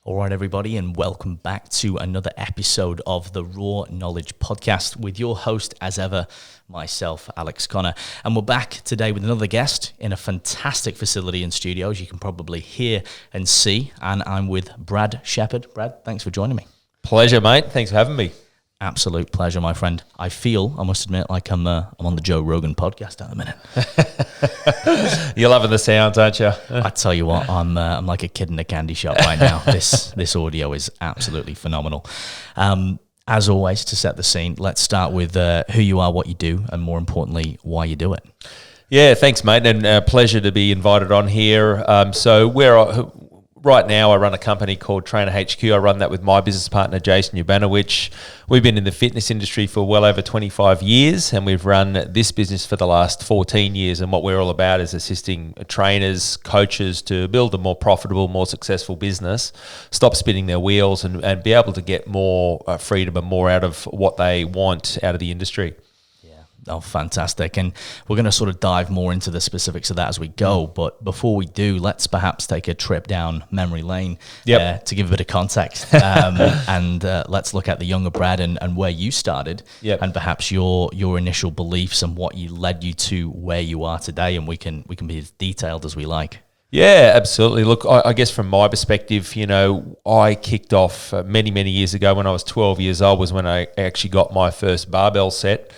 All right, everybody, and welcome back to another episode of the Raw Knowledge Podcast with your host, as ever, myself, Alex Connor. And we're back today with another guest in a fantastic facility and studio, as you can probably hear and see. And I'm with Brad Shepherd. Brad, thanks for joining me. Pleasure, mate. Thanks for having me. Absolute pleasure, my friend. I feel, I must admit, like I'm on the Joe Rogan podcast at the minute. You're loving the sounds, aren't you? I tell you what, I'm like a kid in a candy shop right now. This audio is absolutely phenomenal. As always, to set the scene, let's start with who you are, what you do, and more importantly, why you do it. Yeah, thanks, mate, and pleasure to be invited on here. Right now, I run a company called Trainer HQ. I run that with my business partner, Jason Ubanowicz. We've been in the fitness industry for well over 25 years, and we've run this business for the last 14 years. And what we're all about is assisting trainers, coaches to build a more profitable, more successful business, stop spinning their wheels, and be able to get more freedom and more out of what they want out of the industry. Oh, fantastic. And we're going to sort of dive more into the specifics of that as we go. But before we do, let's perhaps take a trip down memory lane to give a bit of context. And let's look at the younger Brad and where you started and perhaps your initial beliefs and what led you to where you are today. And we can be as detailed as we like. Yeah, absolutely. Look, I guess from my perspective, I kicked off many, many years ago when I was 12 years old was when I actually got my first barbell set.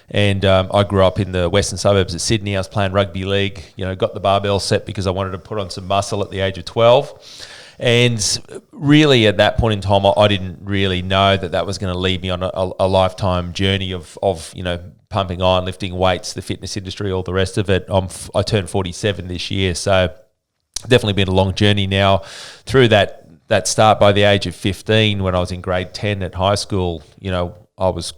And I grew up in the western suburbs of Sydney. I was playing rugby league, got the barbell set because I wanted to put on some muscle at the age of 12. And really at that point in time, I didn't really know that was going to lead me on a lifetime journey of pumping iron, lifting weights, the fitness industry, all the rest of it. I turned 47 this year. So definitely been a long journey now through that start by the age of 15 when I was in grade 10 at high school. I was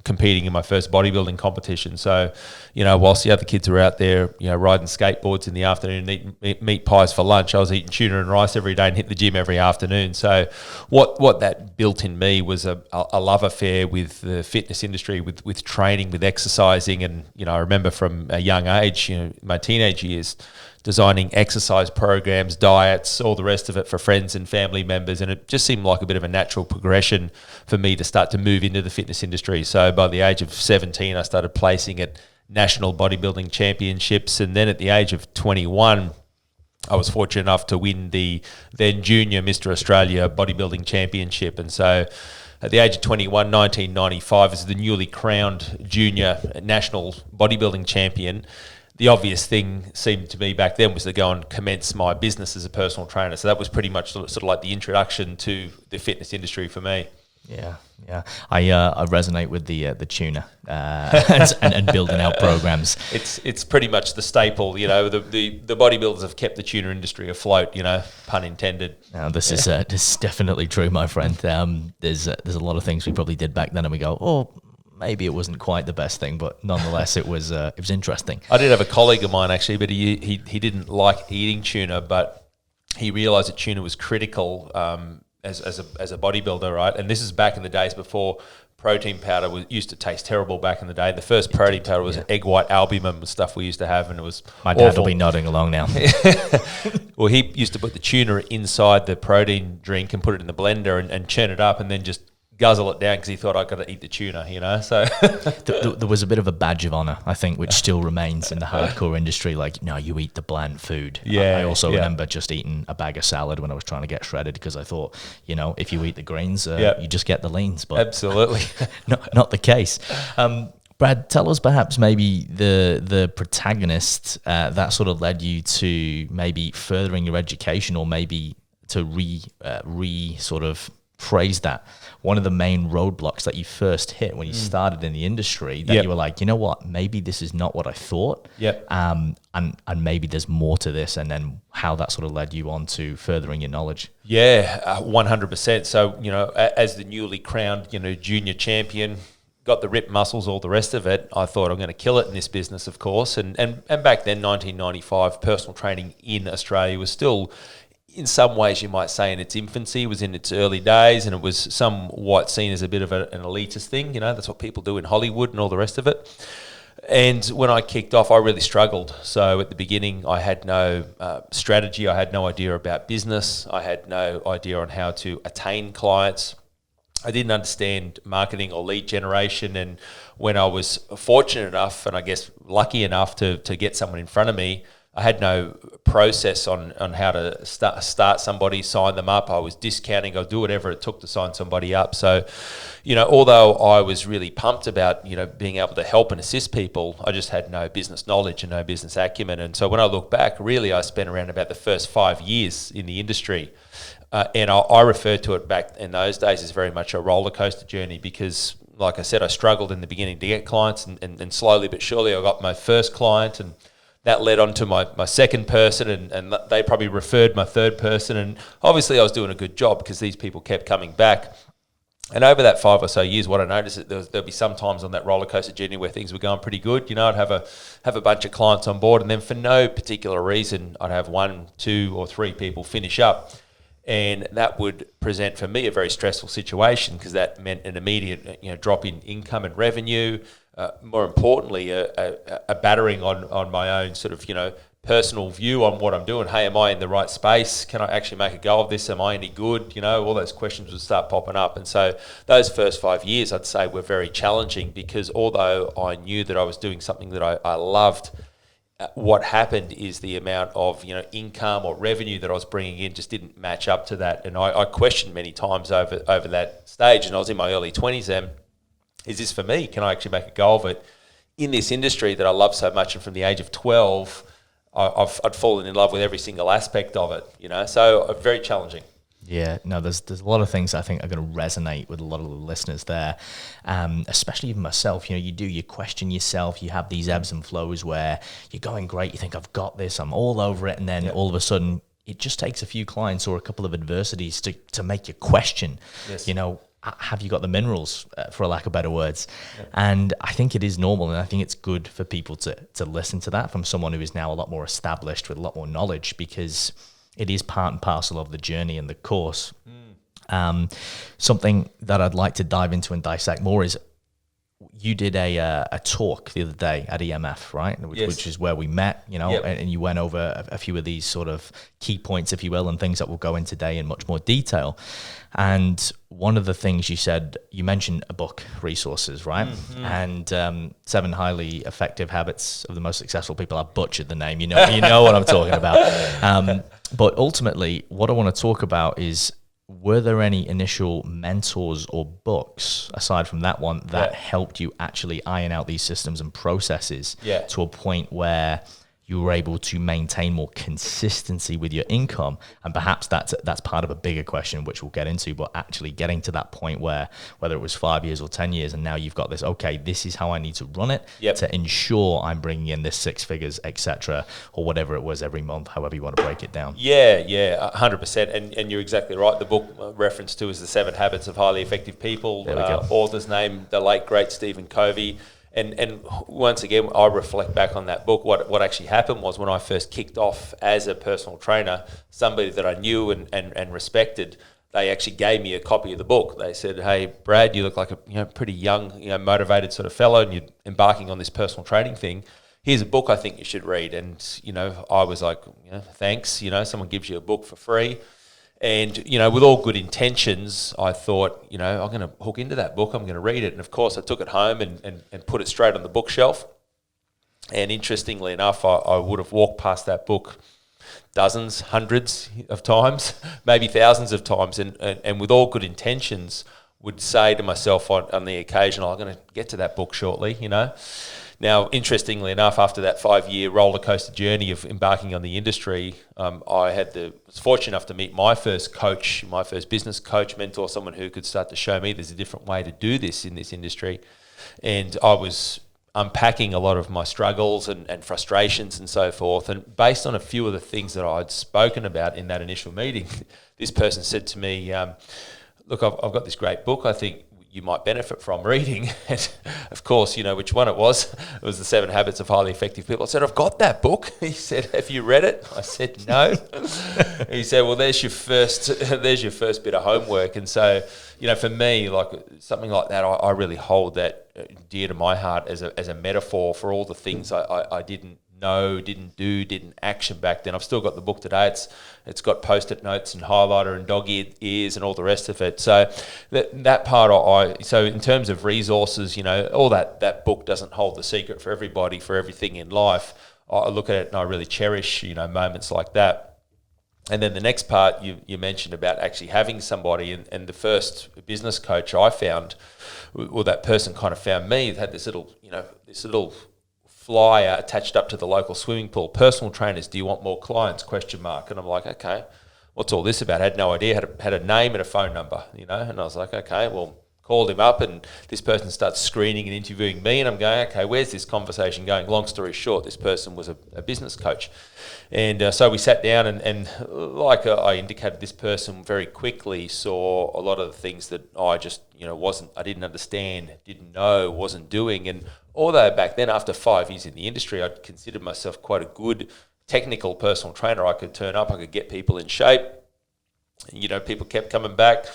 competing in my first bodybuilding competition. So, whilst the other kids were out there, riding skateboards in the afternoon, eating meat pies for lunch, I was eating tuna and rice every day and hit the gym every afternoon. So what that built in me was a love affair with the fitness industry, with training, with exercising. And, I remember from a young age, my teenage years, designing exercise programs, diets, all the rest of it for friends and family members. And it just seemed like a bit of a natural progression for me to start to move into the fitness industry. So by the age of 17, I started placing at national bodybuilding championships. And then at the age of 21, I was fortunate enough to win the then junior Mr. Australia bodybuilding championship. And so at the age of 21, 1995, as the newly crowned junior national bodybuilding champion, the obvious thing seemed to me back then was to go and commence my business as a personal trainer. So that was pretty much sort of like the introduction to the fitness industry for me. Yeah. I resonate with the tuna and building out programs. It's pretty much the staple. The bodybuilders have kept the tuna industry afloat. Pun intended. Now, this is definitely true, my friend. There's a lot of things we probably did back then, and we go, oh, maybe it wasn't quite the best thing, but nonetheless, it was interesting. I did have a colleague of mine actually, but he didn't like eating tuna, but he realised that tuna was critical as a bodybuilder, right? And this is back in the days before protein powder used to taste terrible back in the day. The first protein powder was egg white albumin was stuff we used to have, and it was my dad will be nodding along now. Well, he used to put the tuna inside the protein drink and put it in the blender and churn it up, and then just guzzle it down because he thought I got to eat the tuna, So there was a bit of a badge of honor, I think, which still remains in the hardcore industry. Like, no, you eat the bland food. I also remember just eating a bag of salad when I was trying to get shredded because I thought, if you eat the greens, you just get the leans. But absolutely, not the case. Brad, tell us perhaps maybe the protagonist that sort of led you to maybe furthering your education, or maybe to re sort of phrase that. One of the main roadblocks that you first hit when you started in the industry that you were like, you know what, maybe this is not what I thought. And maybe there's more to this, and then how that sort of led you on to furthering your knowledge. 100%. So, as the newly crowned, junior champion, got the ripped muscles, all the rest of it, I thought I'm going to kill it in this business, of course. And back then, 1995, personal training in Australia was still, in some ways you might say, in its infancy, was in its early days, and it was somewhat seen as a bit of an elitist thing. That's what people do in Hollywood and all the rest of it. And when I kicked off, I really struggled. So at the beginning, I had no strategy. I had no idea about business. I had no idea on how to attain clients. I didn't understand marketing or lead generation. And when I was fortunate enough, and I guess lucky enough to get someone in front of me, I had no process on how to start somebody, sign them up. I was discounting. I'd do whatever it took to sign somebody up. So, although I was really pumped about, being able to help and assist people, I just had no business knowledge and no business acumen. And so when I look back, really, I spent around about the first 5 years in the industry. And I refer to it back in those days as very much a roller coaster journey because, like I said, I struggled in the beginning to get clients and slowly but surely I got my first client and that led on to my second person and they probably referred my third person. And obviously I was doing a good job because these people kept coming back. And over that 5 or so years, what I noticed is there'll be some times on that roller coaster journey where things were going pretty good. I'd have a bunch of clients on board and then for no particular reason, I'd have 1, 2 or 3 people finish up. And that would present for me a very stressful situation because that meant an immediate drop in income and revenue. More importantly, a battering on my own sort of, personal view on what I'm doing. Hey, am I in the right space? Can I actually make a go of this? Am I any good? All those questions would start popping up. And so those first 5 years, I'd say, were very challenging because although I knew that I was doing something that I loved, what happened is the amount of income or revenue that I was bringing in just didn't match up to that. And I questioned many times over that stage. And I was in my early 20s then. Is this for me? Can I actually make a go of it? In this industry that I love so much, and from the age of 12, I'd fallen in love with every single aspect of it, so very challenging. Yeah, no, there's a lot of things I think are going to resonate with a lot of the listeners there, especially even myself. You question yourself, you have these ebbs and flows where you're going great, you think I've got this, I'm all over it, and then all of a sudden it just takes a few clients or a couple of adversities to make you question, yes. Have you got the minerals, for a lack of better words? Yeah. And I think it is normal, and I think it's good for people to listen to that from someone who is now a lot more established with a lot more knowledge, because it is part and parcel of the journey and the course. Something that I'd like to dive into and dissect more is you did a talk the other day at EMF, right? Which is where we met, and you went over a few of these sort of key points, if you will, and things that we'll go into today in much more detail. And one of the things you said, you mentioned a book, Resources, right? Mm-hmm. And 7 Highly Effective Habits of the Most Successful People. I butchered the name, you know what I'm talking about. But ultimately, what I want to talk about is, were there any initial mentors or books, aside from that one, that helped you actually iron out these systems and processes to a point where you were able to maintain more consistency with your income? And perhaps that's part of a bigger question, which we'll get into, but actually getting to that point where, whether it was 5 years or 10 years, and now you've got this, okay, this is how I need to run it to ensure I'm bringing in this 6 figures, etc., or whatever it was every month, however you want to break it down. Yeah, 100%. And you're exactly right. The book referenced to is The 7 Habits of Highly Effective People. Author's name, the late, great Stephen Covey. And once again, I reflect back on that book. What actually happened was, when I first kicked off as a personal trainer, somebody that I knew and respected, they actually gave me a copy of the book. They said, "Hey, Brad, you look like a pretty young, motivated sort of fellow, and you're embarking on this personal training thing. Here's a book I think you should read." And I was like, "Thanks." Someone gives you a book for free. And, with all good intentions, I thought, I'm going to hook into that book. I'm going to read it. And, of course, I took it home and put it straight on the bookshelf. And interestingly enough, I would have walked past that book dozens, hundreds of times, maybe thousands of times. And with all good intentions, would say to myself on the occasion, I'm going to get to that book shortly, Now, interestingly enough, after that 5-year roller coaster journey of embarking on the industry, I was fortunate enough to meet my first coach, my first business coach, mentor, someone who could start to show me there's a different way to do this in this industry. And I was unpacking a lot of my struggles and frustrations and so forth. And based on a few of the things that I'd spoken about in that initial meeting, this person said to me, "Look, I've got this great book. I think you might benefit from reading. And of course, you know which one it was. It was The 7 Habits of Highly Effective People. I said, I've got that book. He said, have you read it? I said, no. He said, well, there's your first bit of homework. And so, you know, for me, like something like that, I really hold that dear to my heart as a metaphor for all the things I didn't know, didn't do, didn't action back then. I've still got the book today. It's got post-it notes and highlighter and dog ears and all the rest of it. So that part, so in terms of resources, you know, all that book doesn't hold the secret for everybody, for everything in life. I look at it and I really cherish, you know, moments like that. And then the next part you mentioned about actually having somebody, and the first business coach I found, well, that person kind of found me, had this little flyer attached up to the local swimming pool. Personal trainers, do you want more clients? ? And I'm like, okay, what's all this about? I had no idea. Had a name and a phone number, you know. And I was like, okay, well, called him up, and this person starts screening and interviewing me, and I'm going, okay, where's this conversation going? Long story short, this person was a business coach. And so we sat down, and like I indicated, this person very quickly saw a lot of the things that I just, you know, I didn't understand, didn't know, wasn't doing. And although back then, after 5 years in the industry, I'd considered myself quite a good technical personal trainer. I could turn up, I could get people in shape. You know, people kept coming back.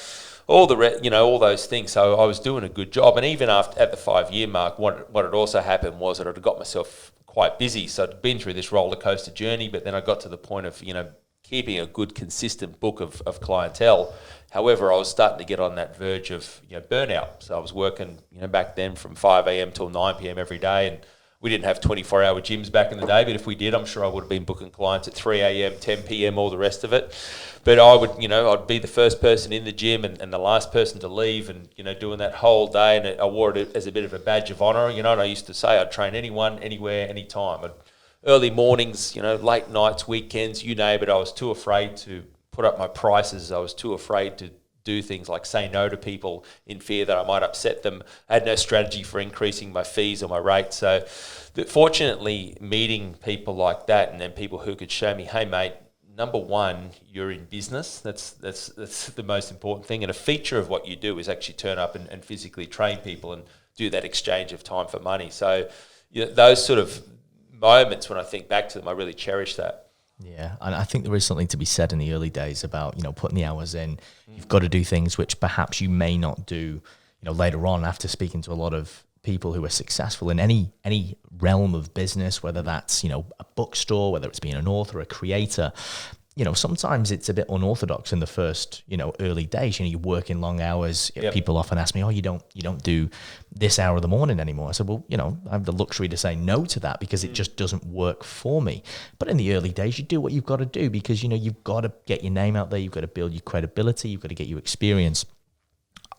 All those things. So I was doing a good job. And even at the 5-year mark, what had also happened was that I'd got myself quite busy. So I'd been through this roller coaster journey, but then I got to the point of, you know, keeping a good, consistent book of clientele. However, I was starting to get on that verge of, you know, burnout. So I was working, you know, back then from 5 a.m. till 9 p.m. every day, and we didn't have 24-hour gyms back in the day, but if we did, I'm sure I would have been booking clients at 3 a.m., 10 p.m., all the rest of it. But I'd be the first person in the gym and the last person to leave, and, you know, doing that whole day. And I wore it as a bit of a badge of honor, you know. And I used to say I'd train anyone, anywhere, anytime. Early mornings, you know, late nights, weekends, you name it. I was too afraid to put up my prices. I was too afraid to do things like say no to people in fear that I might upset them. I had no strategy for increasing my fees or my rates. So fortunately, meeting people like that, and then people who could show me, hey mate, number one, you're in business. That's the most important thing. And a feature of what you do is actually turn up and physically train people and do that exchange of time for money. So, you know, those sort of moments, when I think back to them, I really cherish that. Yeah, and I think there is something to be said in the early days about, you know, putting the hours in. You've got to do things which perhaps you may not do, you know, later on, after speaking to a lot of people who are successful in any realm of business, whether that's, you know, a bookstore, whether it's being an author, a creator. You know, sometimes it's a bit unorthodox in the first, you know, early days. You know, you work in long hours. Yep. People often ask me, oh, you don't do this hour of the morning anymore. I said, well, you know, I have the luxury to say no to that because it just doesn't work for me. But in the early days, you do what you've got to do because, you know, you've got to get your name out there. You've got to build your credibility. You've got to get your experience.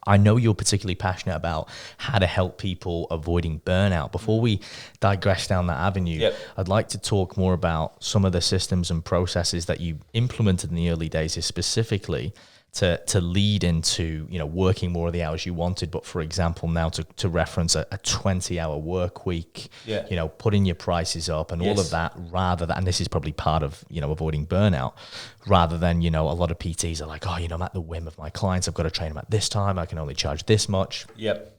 I know you're particularly passionate about how to help people avoiding burnout. Before we digress down that avenue, yep, I'd like to talk more about some of the systems and processes that you implemented in the early days, specifically to lead into, you know, working more of the hours you wanted. But for example, now to reference a 20-hour work week, yeah, you know, putting your prices up and all of that, rather than, and this is probably part of, you know, avoiding burnout, rather than, you know, a lot of PTs are like, oh, you know, I'm at the whim of my clients. I've got to train them at this time. I can only charge this much. Yep.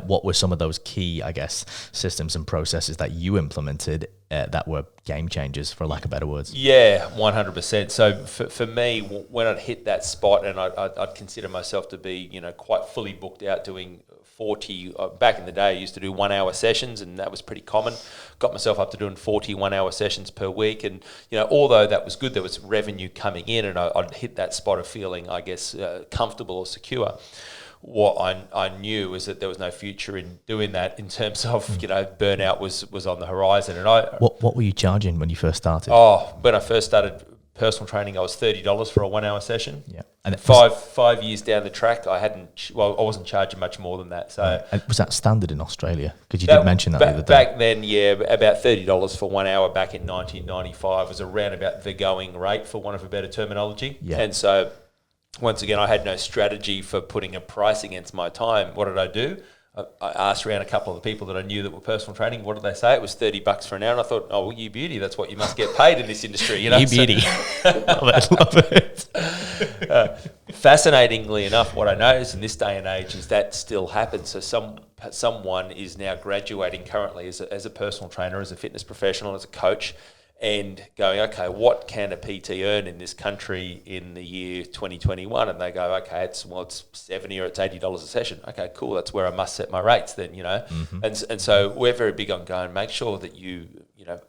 What were some of those key, I guess, systems and processes that you implemented that were game changers, for lack of better words? Yeah, 100%. So for me, when I'd hit that spot, and I'd consider myself to be, you know, quite fully booked out doing 40, back in the day I used to do 1 hour sessions, and that was pretty common. Got myself up to doing 40 1 hour sessions per week, and, you know, although that was good, there was revenue coming in, and I'd hit that spot of feeling, I guess, comfortable or secure. What I knew was that there was no future in doing that, in terms of, you know, burnout was on the horizon. And what were you charging when you first started? Oh, when I first started personal training, I was $30 for a 1 hour session. Yeah, and five years down the track, I wasn't charging much more than that. So, and was that standard in Australia? Because you did mention that the other day. Back then, yeah, about $30 for 1 hour back in 1995 was around about the going rate, for want of a better terminology. Yeah. And so, once again, I had no strategy for putting a price against my time. What did I do? I asked around a couple of the people that I knew that were personal training. What did they say? It was $30 for an hour. And I thought, oh, well, you beauty. That's what you must get paid in this industry. You know? You beauty. Love it. Fascinatingly enough, what I notice in this day and age is that still happens. So someone is now graduating currently as a personal trainer, as a fitness professional, as a coach, and going, okay, what can a PT earn in this country in the year 2021? And they go, okay, it's $70 or it's $80 a session. Okay, cool. That's where I must set my rates then, And so we're very big on going, make sure that you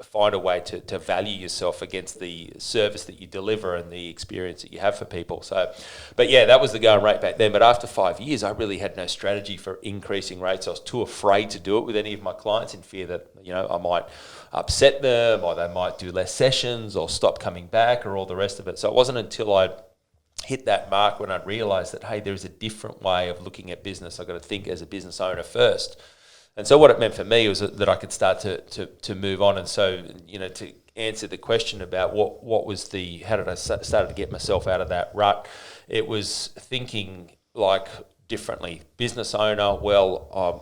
find a way to value yourself against the service that you deliver and the experience that you have for people. So, but yeah, that was the going rate back then. But after 5 years, I really had no strategy for increasing rates. I was too afraid to do it with any of my clients in fear that, I might upset them, or they might do less sessions or stop coming back or all the rest of it. So it wasn't until I hit that mark when I realized that, hey, there's a different way of looking at business. I've got to think as a business owner first. And so what it meant for me was that I could start to move on. And so, to answer the question about what was how did I start to get myself out of that rut, it was thinking like differently. Business owner,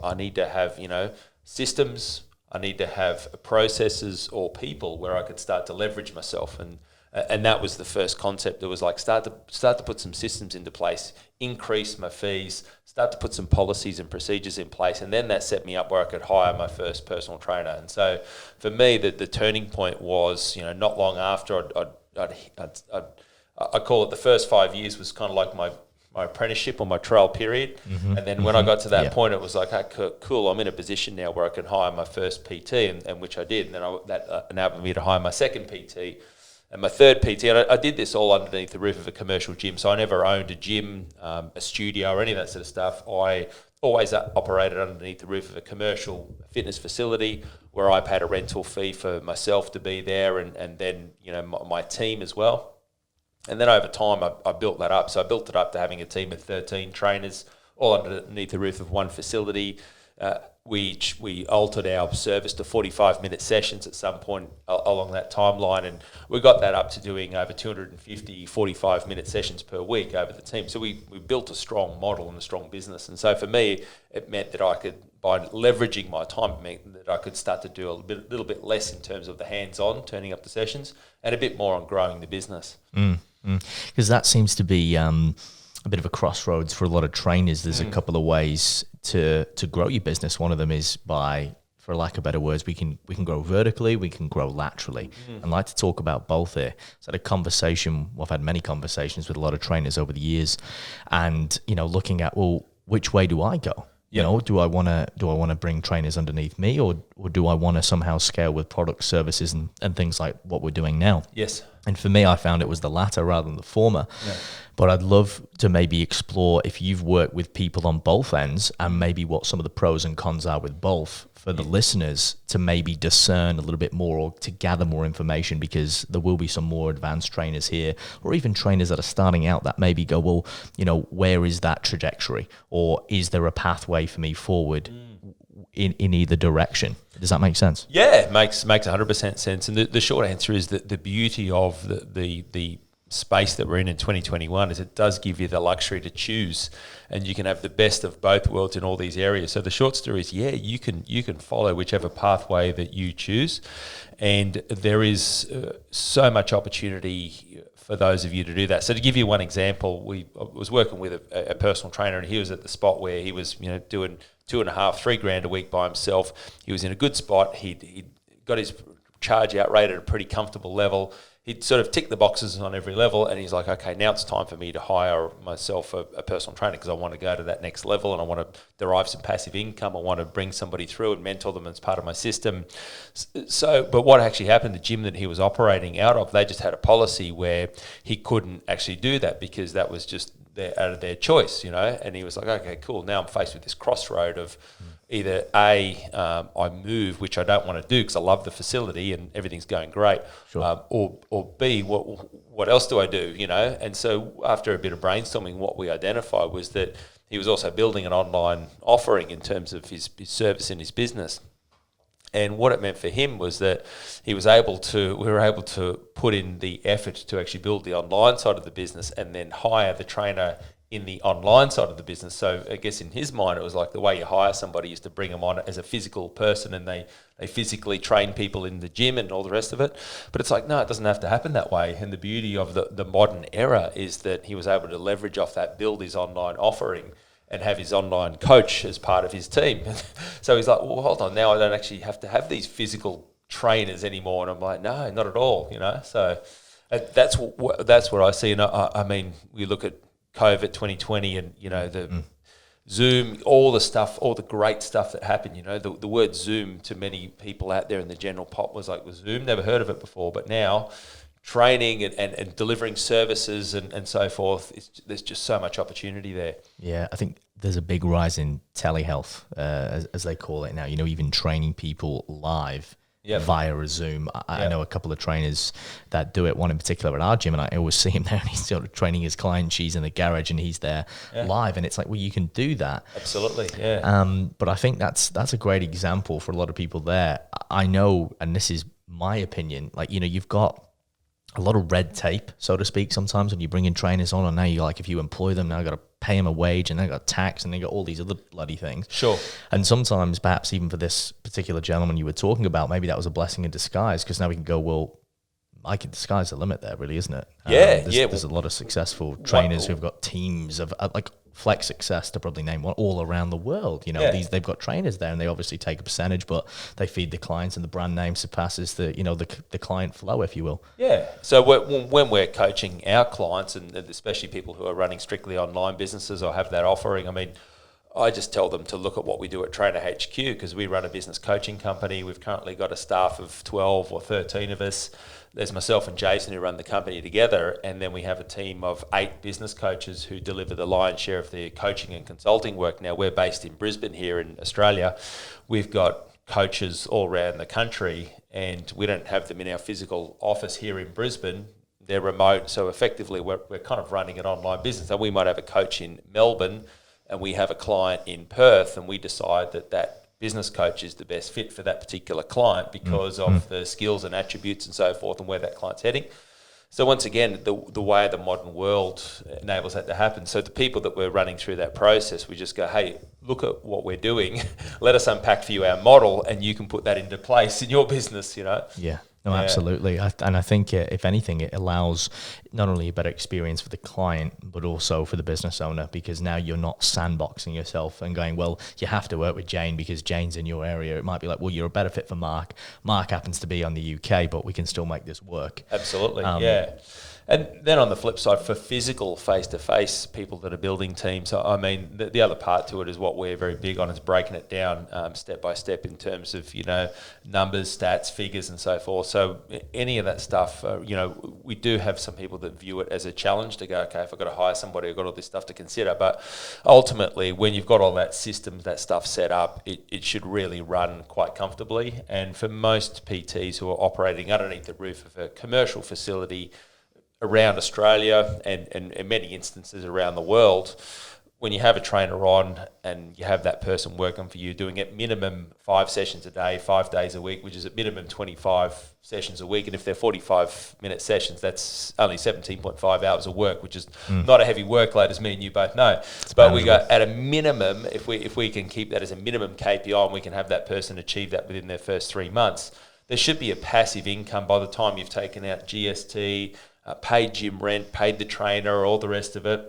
I need to have, systems, I need to have processes or people where I could start to leverage myself, and that was the first concept. That was like start to put some systems into place, increase my fees, start to put some policies and procedures in place, and then that set me up where I could hire my first personal trainer. And so for me, the turning point was not long after I call it the first 5 years was kind of like my apprenticeship or my trial period. And then when I got to that point, it was like, okay, cool, I'm in a position now where I can hire my first PT, and which I did. And then that enabled me to hire my second PT and my third PT. And I did this all underneath the roof of a commercial gym. So I never owned a gym, a studio or any of that sort of stuff. I always operated underneath the roof of a commercial fitness facility where I paid a rental fee for myself to be there and then, my team as well. And then over time, I built that up. So I built it up to having a team of 13 trainers, all underneath the roof of one facility. We altered our service to 45-minute sessions at some point along that timeline, and we got that up to doing over 250 45-minute sessions per week over the team. So we built a strong model and a strong business. And so for me, it meant that I could, by leveraging my time, it meant that I could start to do a little bit less in terms of the hands-on, turning up the sessions, and a bit more on growing the business. Because that seems to be a bit of a crossroads for a lot of trainers. There's a couple of ways to grow your business. One of them is by, for lack of better words, we can grow vertically, we can grow laterally. I'd like to talk about both here. So I had a conversation, I've had many conversations with a lot of trainers over the years, and looking at, well, which way do I go? Do I want to bring trainers underneath me, or do I want to somehow scale with product services and things like what we're doing now? Yes. And for me, I found it was the latter rather than the former. Yeah. But I'd love to maybe explore if you've worked with people on both ends and maybe what some of the pros and cons are with both for the listeners to maybe discern a little bit more or to gather more information, because there will be some more advanced trainers here, or even trainers that are starting out that maybe go, well, where is that trajectory, or is there a pathway for me forward in either direction? Does that make sense? Yeah, it makes 100% sense. And the short answer is that the beauty of the space that we're in 2021 is it does give you the luxury to choose, and you can have the best of both worlds in all these areas. So the short story is, you can follow whichever pathway that you choose, and there is so much opportunity for those of you to do that. So to give you one example, I was working with a personal trainer, and he was at the spot where he was doing $2,500-3 grand a week by himself. He was in a good spot. He'd got his charge out rate at a pretty comfortable level. He'd sort of tick the boxes on every level, and he's like, okay, now it's time for me to hire myself a personal trainer, because I want to go to that next level and I want to derive some passive income. I want to bring somebody through and mentor them as part of my system. So, but what actually happened, the gym that he was operating out of, they just had a policy where he couldn't actually do that because that was just out of their choice, and he was like, okay, cool, now I'm faced with this crossroad of either I move, which I don't want to do because I love the facility and everything's going great, sure. Or B, what else do I do, And so after a bit of brainstorming, what we identified was that he was also building an online offering in terms of his service and his business. And what it meant for him was that we were able to put in the effort to actually build the online side of the business and then hire the trainer in the online side of the business. So I guess in his mind, it was like the way you hire somebody is to bring them on as a physical person, and they physically train people in the gym and all the rest of it. But it's like, no, it doesn't have to happen that way. And the beauty of the modern era is that he was able to leverage off that, build his online offering, and have his online coach as part of his team. So he's like, well, hold on, now I don't actually have to have these physical trainers anymore. And I'm like, no, not at all, So that's what I see. And I mean, we look at COVID 2020 and, the Zoom, all the stuff, all the great stuff that happened, the word Zoom to many people out there in the general pop was Zoom, never heard of it before, but now training and delivering services and so forth, there's just so much opportunity there. Yeah, I think there's a big rise in telehealth, as they call it now, even training people live. Yep. Via a Zoom. I know a couple of trainers that do it, one in particular at our gym, and I always see him there and he's sort of training his client. She's in the garage and he's there live, and it's like, well, you can do that. Absolutely, yeah. But I think that's a great example for a lot of people there. I know, and this is my opinion, you've got a lot of red tape, so to speak, sometimes when you bring in trainers on, and now you're like, if you employ them, now you've got to pay them a wage, and they got tax, and they got all these other bloody things. Sure. And sometimes, perhaps even for this particular gentleman you were talking about, maybe that was a blessing in disguise, because now we can go, well, the sky's the limit there, really, isn't it? There's a lot of successful trainers who've got teams of Flex Success, to probably name one, all around the world. They've got trainers there, and they obviously take a percentage, but they feed the clients, and the brand name surpasses the client flow, if you will. Yeah. So when we're coaching our clients, and especially people who are running strictly online businesses or have that offering, I mean, I just tell them to look at what we do at Trainer HQ, because we run a business coaching company. We've currently got a staff of 12 or 13 of us. There's myself and Jason who run the company together, and then we have a team of 8 business coaches who deliver the lion's share of the coaching and consulting work. Now, we're based in Brisbane here in Australia. We've got coaches all around the country, and we don't have them in our physical office here in Brisbane. They're remote, so effectively we're kind of running an online business. So we might have a coach in Melbourne, and we have a client in Perth, and we decide that business coach is the best fit for that particular client because of the skills and attributes and so forth and where that client's heading. So once again, the way the modern world enables that to happen. So the people that we're running through that process, we just go, hey, look at what we're doing. Let us unpack for you our model, and you can put that into place in your business, Yeah. No, absolutely. And I think, if anything, it allows not only a better experience for the client, but also for the business owner, because now you're not sandboxing yourself and going, well, you have to work with Jane because Jane's in your area. It might be like, well, you're a better fit for Mark. Mark happens to be on the UK, but we can still make this work. Absolutely, yeah. And then on the flip side, for physical face-to-face people that are building teams, I mean, the other part to it is what we're very big on is breaking it down step by step in terms of, numbers, stats, figures, and so forth. So any of that stuff, we do have some people that view it as a challenge to go, okay, if I've got to hire somebody, I've got all this stuff to consider. But ultimately, when you've got all that systems, that stuff set up, it should really run quite comfortably. And for most PTs who are operating underneath the roof of a commercial facility around Australia and in many instances around the world, when you have a trainer on and you have that person working for you, doing at minimum 5 sessions a day, 5 days a week, which is at minimum 25 sessions a week. And if they're 45-minute sessions, that's only 17.5 hours of work, which is not a heavy workload, as me and you both know. But we go at a minimum, if we can keep that as a minimum KPI and we can have that person achieve that within their first 3 months, there should be a passive income by the time you've taken out GST, paid gym rent, paid the trainer, all the rest of it,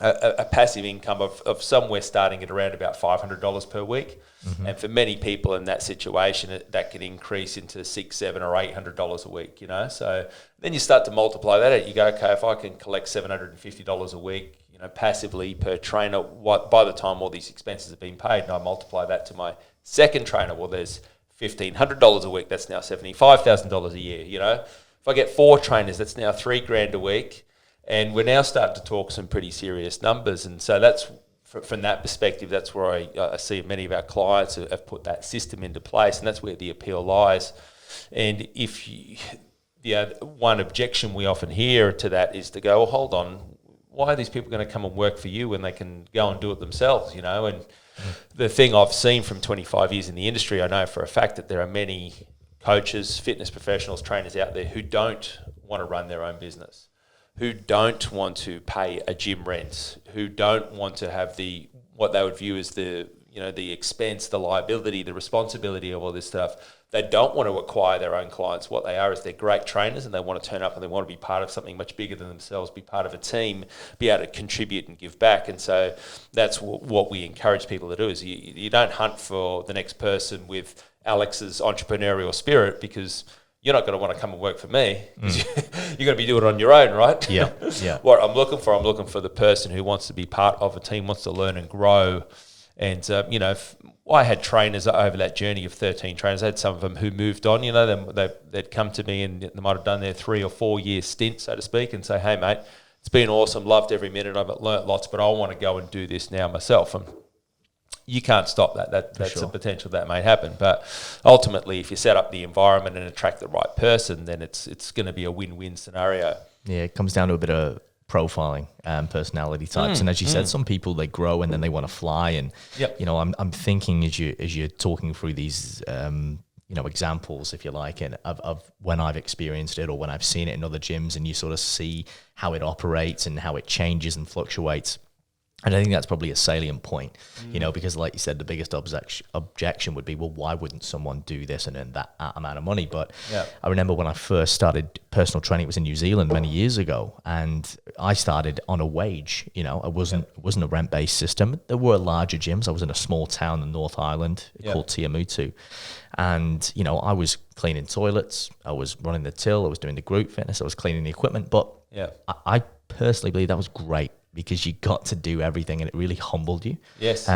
a passive income of somewhere starting at around about $500 per week. Mm-hmm. And for many people in that situation, that can increase into $600, $700 or $800 a week, So then you start to multiply that out. You go, okay, if I can collect $750 a week, passively per trainer, by the time all these expenses have been paid, and I multiply that to my second trainer, well, there's $1,500 a week. That's now $75,000 a year, If I get 4 trainers, that's now $3,000 a week, and we're now starting to talk some pretty serious numbers. And so that's from that perspective, that's where I see many of our clients have put that system into place, and that's where the appeal lies. And if one objection we often hear to that is to go, well, hold on, why are these people going to come and work for you when they can go and do it themselves? And the thing I've seen from 25 years in the industry, I know for a fact that there are many coaches, fitness professionals, trainers out there who don't want to run their own business, who don't want to pay a gym rent, who don't want to have what they would view as the expense, the liability, the responsibility of all this stuff. They don't want to acquire their own clients. What they are is they're great trainers, and they want to turn up and they want to be part of something much bigger than themselves, be part of a team, be able to contribute and give back. And so that's what we encourage people to do, is you don't hunt for the next person with Alex's entrepreneurial spirit, because you're not going to want to come and work for me. You're going to be doing it on your own, right? Yeah. What I'm looking for the person who wants to be part of a team, wants to learn and grow. And, I had trainers over that journey of 13 trainers. I had some of them who moved on. They'd come to me and they might have done their 3 or 4 year stint, so to speak, and say, hey, mate, it's been awesome, loved every minute of it, learnt lots, but I want to go and do this now myself. And you can't stop that. That's a potential that may happen. But ultimately, if you set up the environment and attract the right person, then it's going to be a win-win scenario. Yeah, it comes down to a bit of profiling and personality types, and as you said, some people, they grow and then they want to fly. And I'm thinking as you're talking through these examples, if you like, and of when I've experienced it or when I've seen it in other gyms, and you sort of see how it operates and how it changes and fluctuates. And I think that's probably a salient point, because like you said, the biggest objection would be, well, why wouldn't someone do this and earn that amount of money? But I remember when I first started personal training, it was in New Zealand many years ago, and I started on a wage. It wasn't a rent-based system. There were larger gyms. I was in a small town in North Island called Tiamutu. And, I was cleaning toilets, I was running the till, I was doing the group fitness, I was cleaning the equipment. But I personally believe that was great, because you got to do everything and it really humbled you. Yes.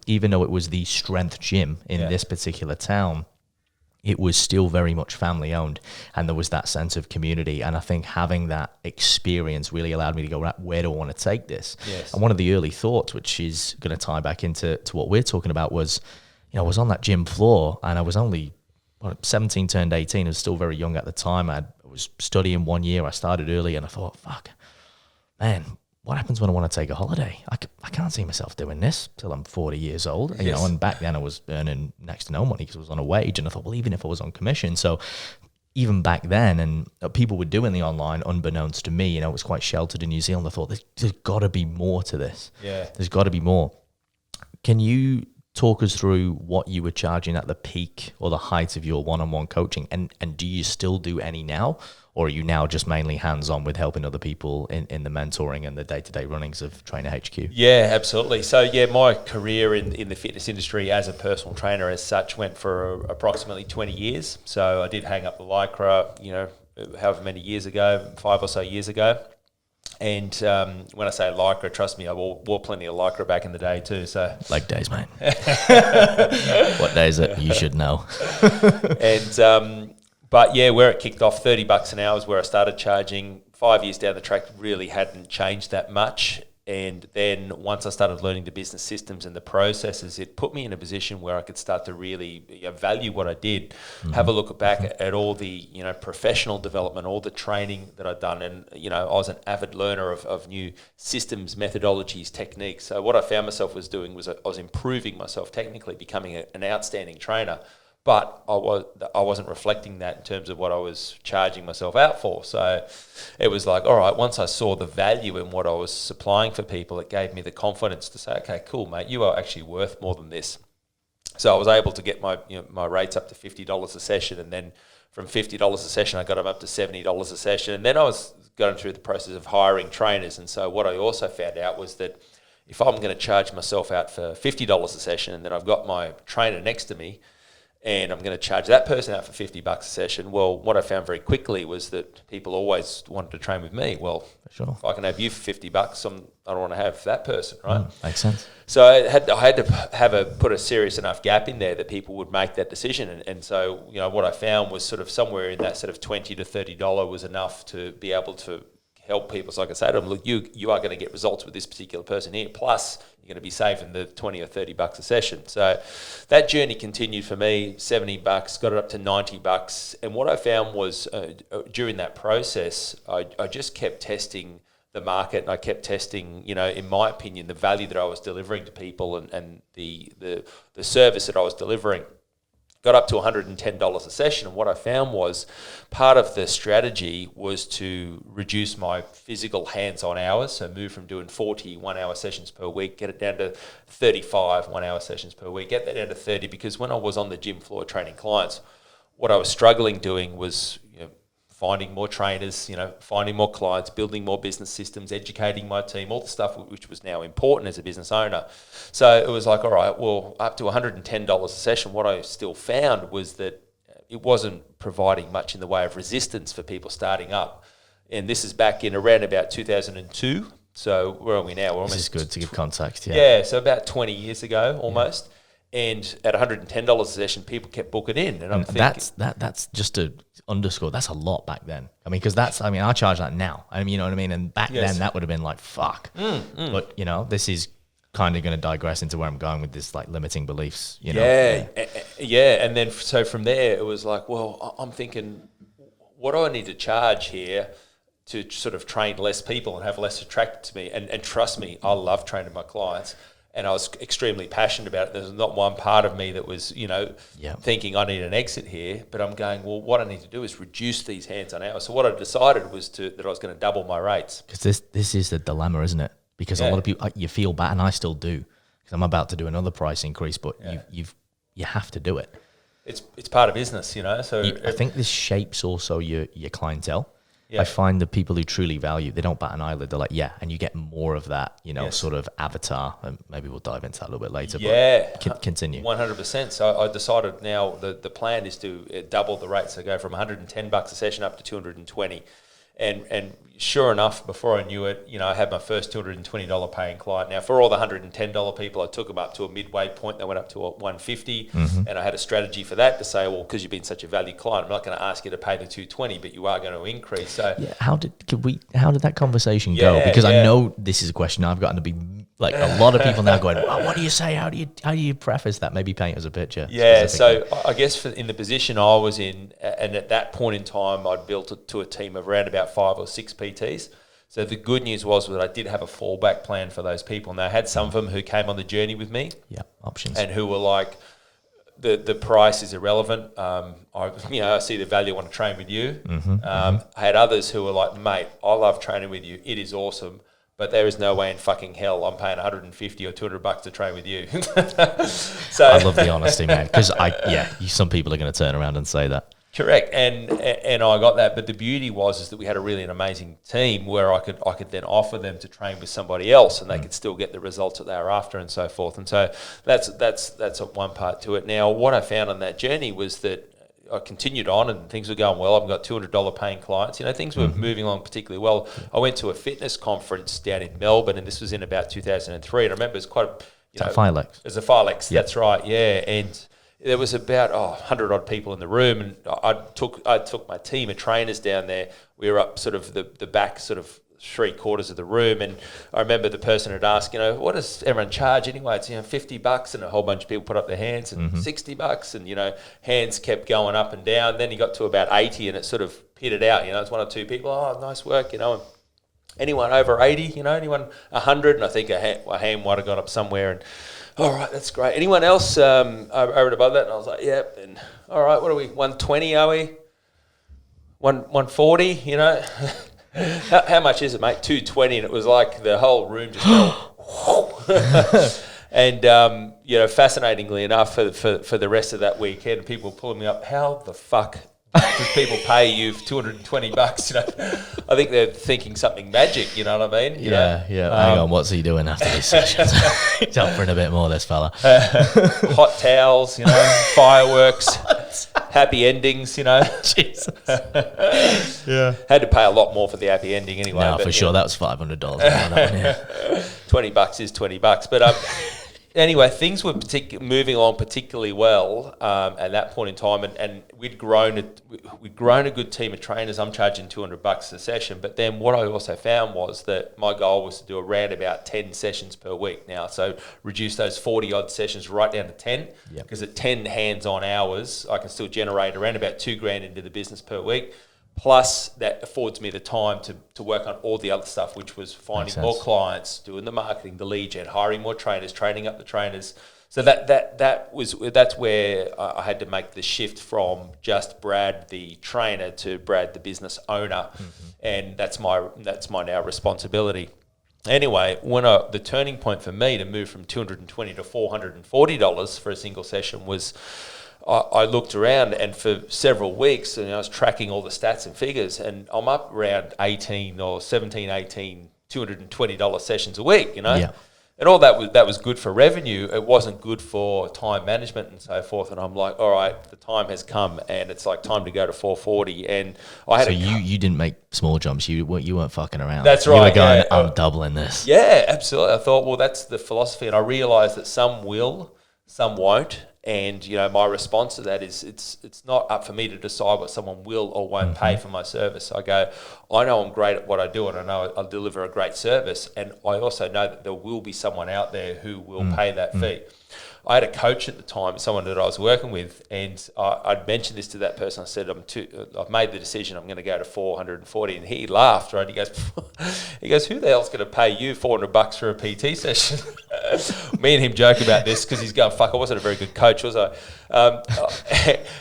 Even though it was the strength gym in this particular town, it was still very much family owned, and there was that sense of community. And I think having that experience really allowed me to go, where do I want to take this? Yes. And one of the early thoughts, which is going to tie back into what we're talking about, was, I was on that gym floor and I was only 17 turned 18. I was still very young at the time. I was studying 1 year. I started early, and I thought, fuck, man, what happens when I want to take a holiday? I can't see myself doing this till I'm 40 years old. Yes. And back then I was earning next to no money because I was on a wage. And I thought, well, even if I was on commission. So even back then, and people were doing the online unbeknownst to me, it was quite sheltered in New Zealand. I thought, there's got to be more to this. Yeah. There's got to be more. Can you talk us through what you were charging at the peak or the height of your one-on-one coaching? And do you still do any now? Or are you now just mainly hands-on with helping other people in the mentoring and the day-to-day runnings of Trainer HQ? Yeah, absolutely. So, my career in the fitness industry as a personal trainer as such went for approximately 20 years. So I did hang up the Lycra, however many years ago, 5 or so years ago. And when I say Lycra, trust me, I wore plenty of Lycra back in the day too. So leg days, mate. What day is it? You should know. And but where it kicked off, $30 an hour is where I started charging. 5 years down the track, really hadn't changed that much. And then once I started learning the business systems and the processes, it put me in a position where I could start to really value what I did, have a look back at all the professional development, all the training that I'd done. And, I was an avid learner of new systems, methodologies, techniques. So what I found myself was doing was I was improving myself technically, becoming an outstanding trainer. But I wasn't reflecting that in terms of what I was charging myself out for. So it was like, all right, once I saw the value in what I was supplying for people, it gave me the confidence to say, okay, cool, mate, you are actually worth more than this. So I was able to get my rates up to $50 a session, and then from $50 a session, I got them up to $70 a session. And then I was going through the process of hiring trainers. And so what I also found out was that if I'm going to charge myself out for $50 a session, and then I've got my trainer next to me, and I'm going to charge that person out for $50 a session. Well, what I found very quickly was that people always wanted to train with me. Well, sure. If I can have you for $50, I don't want to have that person, right? Makes sense. So I had to put a serious enough gap in there that people would make that decision. And so, what I found was sort of somewhere in that sort of $20 to $30 was enough to be able to help people. So I could say to them, look, you are going to get results with this particular person here. Plus, you're going to be saving the $20 or $30 a session. So that journey continued for me, $70, got it up to $90. And what I found was during that process, I just kept testing the market, and I kept testing, in my opinion, the value that I was delivering to people and the service that I was delivering. got up to $110 a session. And what I found was part of the strategy was to reduce my physical hands-on hours, so move from doing 40 one-hour sessions per week, get it down to 35 one-hour sessions per week, get that down to 30, because when I was on the gym floor training clients, what I was struggling doing was finding more trainers, finding more clients, building more business systems, educating my team, all the stuff which was now important as a business owner. So it was like, all right, well, up to $110 a session. What I still found was that it wasn't providing much in the way of resistance for people starting up. And this is back in around about 2002. So where are we now? We're almost, this is good to give context. Yeah, so about 20 years ago almost. Yeah. And at $110 a session, people kept booking in, and I'm thinking that's just to underscore. That's a lot back then. I mean, because I charge that now. I mean, you know what I mean. And back then, that would have been like fuck. But this is kind of going to digress into where I'm going with this, like limiting beliefs. Yeah. And then so from there, it was like, well, I'm thinking, what do I need to charge here to sort of train less people and have less attracted to me? And trust me, I love training my clients. And I was extremely passionate about it. There's not one part of me that was, thinking I need an exit here. But I'm going, well, what I need to do is reduce these hands-on hours. So what I decided was that I was going to double my rates. Because this is the dilemma, isn't it? Because a lot of people, you feel bad, and I still do, because I'm about to do another price increase. But you have to do it. It's part of business, So I think this shapes also your clientele. Yeah. I find the people who truly value, they don't bat an eyelid. They're like, and you get more of that, sort of avatar. And maybe we'll dive into that a little bit later. But continue. 100%. So I decided now the plan is to double the rate. So go from $110 a session up to 220. And sure enough, before I knew it, I had my first $220 paying client. Now, for all the $110 people, I took them up to a midway point. They went up to a $150, and I had a strategy for that to say, well, because you've been such a value client, I'm not going to ask you to pay the $220, but you are going to increase. So, how did that conversation go? Because I know this is a question I've gotten to be like a lot of people now going, well, what do you say? How do you preface that? Maybe paint as a picture. Yeah, so I guess in the position I was in, and at that point in time, I'd built it to a team of around about 5 or 6 PTs. So the good news was that I did have a fallback plan for those people. And I had some of them who came on the journey with me. Yeah, options. And who were like, the price is irrelevant. I see the value, I want to train with you. I had others who were like, mate, I love training with you. It is awesome. But there is no way in fucking hell I'm paying $150 or $200 to train with you. So I love the honesty, man. Because some people are going to turn around and say that. Correct, and I got that. But the beauty was that we had an amazing team where I could then offer them to train with somebody else, and they could still get the results that they were after, and so forth. And so that's one part to it. Now, what I found on that journey was that I continued on and things were going well. I've got $200 paying clients. Things were moving along particularly well. I went to a fitness conference down in Melbourne, and this was in about 2003. And I remember it's quite a Filex. It's a Filex. Yep. That's right. Yeah, and there was about 100 odd people in the room, and I took my team of trainers down there. We were up sort of the back sort of 3/4 of the room, and I remember the person had asked, what does everyone charge anyway? It's $50, and a whole bunch of people put up their hands, and $60, and hands kept going up and down. Then he got to about 80, and it sort of pitted out. It's 1 or 2 people. Oh, nice work, and anyone over 80, anyone 100, and I think a hand might have got up somewhere, and all right, that's great. Anyone else over and above that? And I was like, yep. And all right, what are we? 120, are we? 140, How much is it, mate? 220, and it was like the whole room just went, and fascinatingly enough, for the rest of that weekend, people were pulling me up. How the fuck does people pay you $220? I think they're thinking something magic. You know what I mean? Yeah. Hang on, what's he doing after these sessions? He's offering a bit more, this fella. Hot towels, fireworks. Happy endings, Jesus. Yeah. Had to pay a lot more for the happy ending anyway. No, for sure. That was $500. $20 is $20. But anyway, things were moving along particularly well at that point in time, and we'd grown a good team of trainers. I'm charging $200 a session, but then what I also found was that my goal was to do around about 10 sessions per week now. So reduce those 40 odd sessions right down to 10, because at 10 hands-on hours, I can still generate around about $2,000 into the business per week. Plus, that affords me the time to work on all the other stuff, which was finding more clients, doing the marketing, the lead gen, hiring more trainers, training up the trainers. So that's where I had to make the shift from just Brad the trainer to Brad the business owner, and that's my now responsibility. Anyway, the turning point for me to move from $220 to $440 for a single session was, I looked around, and for several weeks, and I was tracking all the stats and figures, and I'm up around 18 or 17, 18, $220 sessions a week, Yeah. And all that was good for revenue. It wasn't good for time management and so forth. And I'm like, all right, the time has come, and it's like time to go to 440. And I had So you didn't make small jumps. You weren't fucking around. That's You right, were going, yeah. I'm doubling this. Yeah, absolutely. I thought, well, that's the philosophy, and I realised that some will, some won't. And my response to that is, it's not up for me to decide what someone will or won't pay for my service. I go, I know I'm great at what I do, and I know I'll deliver a great service, and I also know that there will be someone out there who will pay that fee. I had a coach at the time, someone that I was working with, and I'd mentioned this to that person. I said, I've made the decision. I'm going to go to 440, and he laughed. Right? He goes, who the hell's going to pay you $400 for a PT session? Me and him joke about this because he's going, fuck, I wasn't a very good coach, was I?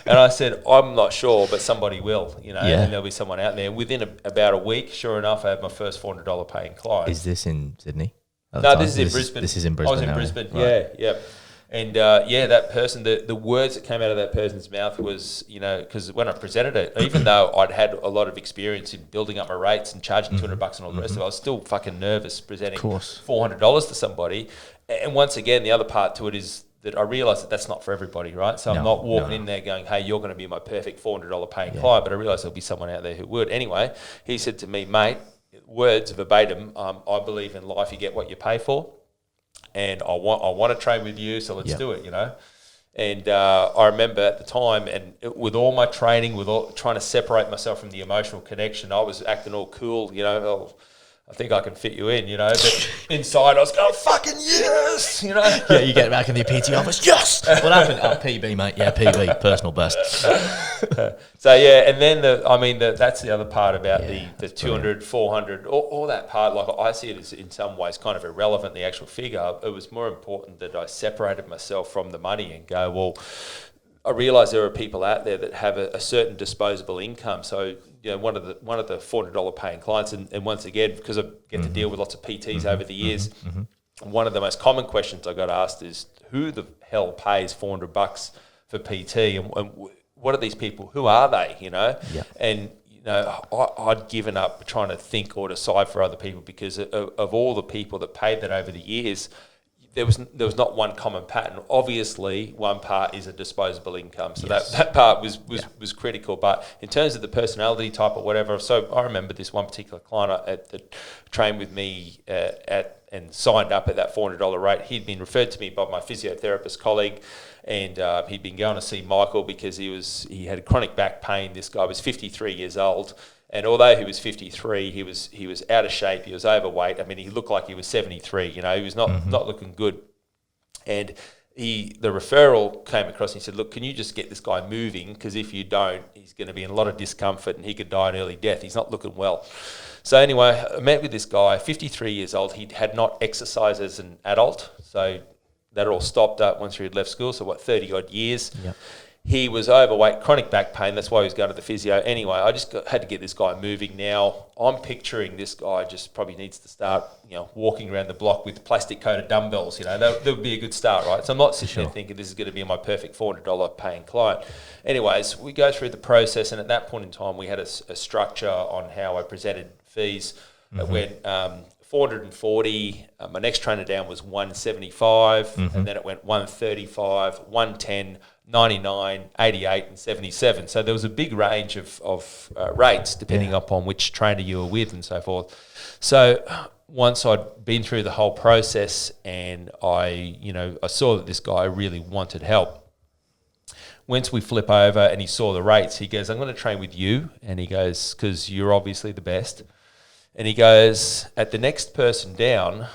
And I said, I'm not sure, but somebody will, Yeah. and there'll be someone out there. Within about a week, sure enough, I had my first $400 paying client. Is this in Sydney? No, this is in Brisbane. This is in Brisbane. I was in now, Brisbane, right. yeah. And that person, the words that came out of that person's mouth was, because when I presented it, even though I'd had a lot of experience in building up my rates and charging $200 and all the rest of it, I was still fucking nervous presenting $400 to somebody. And once again, the other part to it is that I realised that that's not for everybody, right? So I'm not walking in there going, hey, you're going to be my perfect $400 paying client, but I realised there'll be someone out there who would. Anyway, he said to me, mate, words verbatim, I believe in life you get what you pay for. And I want to train with you, so let's do it, And I remember at the time, and with all my training, trying to separate myself from the emotional connection, I was acting all cool, I think I can fit you in, But inside I was going, fucking yes, Yeah, you get back in the PT office, yes! What happened? Oh, PB, mate. Yeah, PB, personal best. So, yeah, and then that's the other part about the 200, 400, all that part. Like, I see it as in some ways kind of irrelevant, the actual figure. It was more important that I separated myself from the money and go, well, I realise there are people out there that have a certain disposable income. So, one of the $400 paying clients, and once again, because I get to deal with lots of PTs over the years, one of the most common questions I got asked is, who the hell pays $400 for PT, and what are these people? Who are they? And I'd given up trying to think or decide for other people because of all the people that paid that over the years. There was not one common pattern. Obviously, one part is a disposable income, so that part was critical. But in terms of the personality type or whatever, so I remember this one particular client that trained with me and signed up at that $400 rate. He'd been referred to me by my physiotherapist colleague, and he'd been going to see Michael because he had chronic back pain. This guy was 53 years old. And although he was 53, he was out of shape. He was overweight. I mean, he looked like he was 73. He was not looking good. And the referral came across and he said, look, can you just get this guy moving? Because if you don't, he's going to be in a lot of discomfort and he could die an early death. He's not looking well. So anyway, I met with this guy, 53 years old. He had not exercised as an adult. So that all stopped up once he had left school. So 30-odd years. Yep. He was overweight, chronic back pain. That's why he was going to the physio. Anyway, I just had to get this guy moving. Now, I'm picturing this guy just probably needs to start, walking around the block with plastic-coated dumbbells. That would be a good start, right? So I'm not sitting there thinking this is going to be my perfect $400 paying client. Anyways, we go through the process, and at that point in time, we had a structure on how I presented fees. It went 440. My next trainer down was 175, and then it went 135, 110. 99, 88 and 77. So there was a big range of rates depending upon which trainer you were with and so forth. So once I'd been through the whole process and I saw that this guy really wanted help. Once we flip over and he saw the rates, he goes, I'm going to train with you. And he goes, because you're obviously the best. And he goes, at the next person down,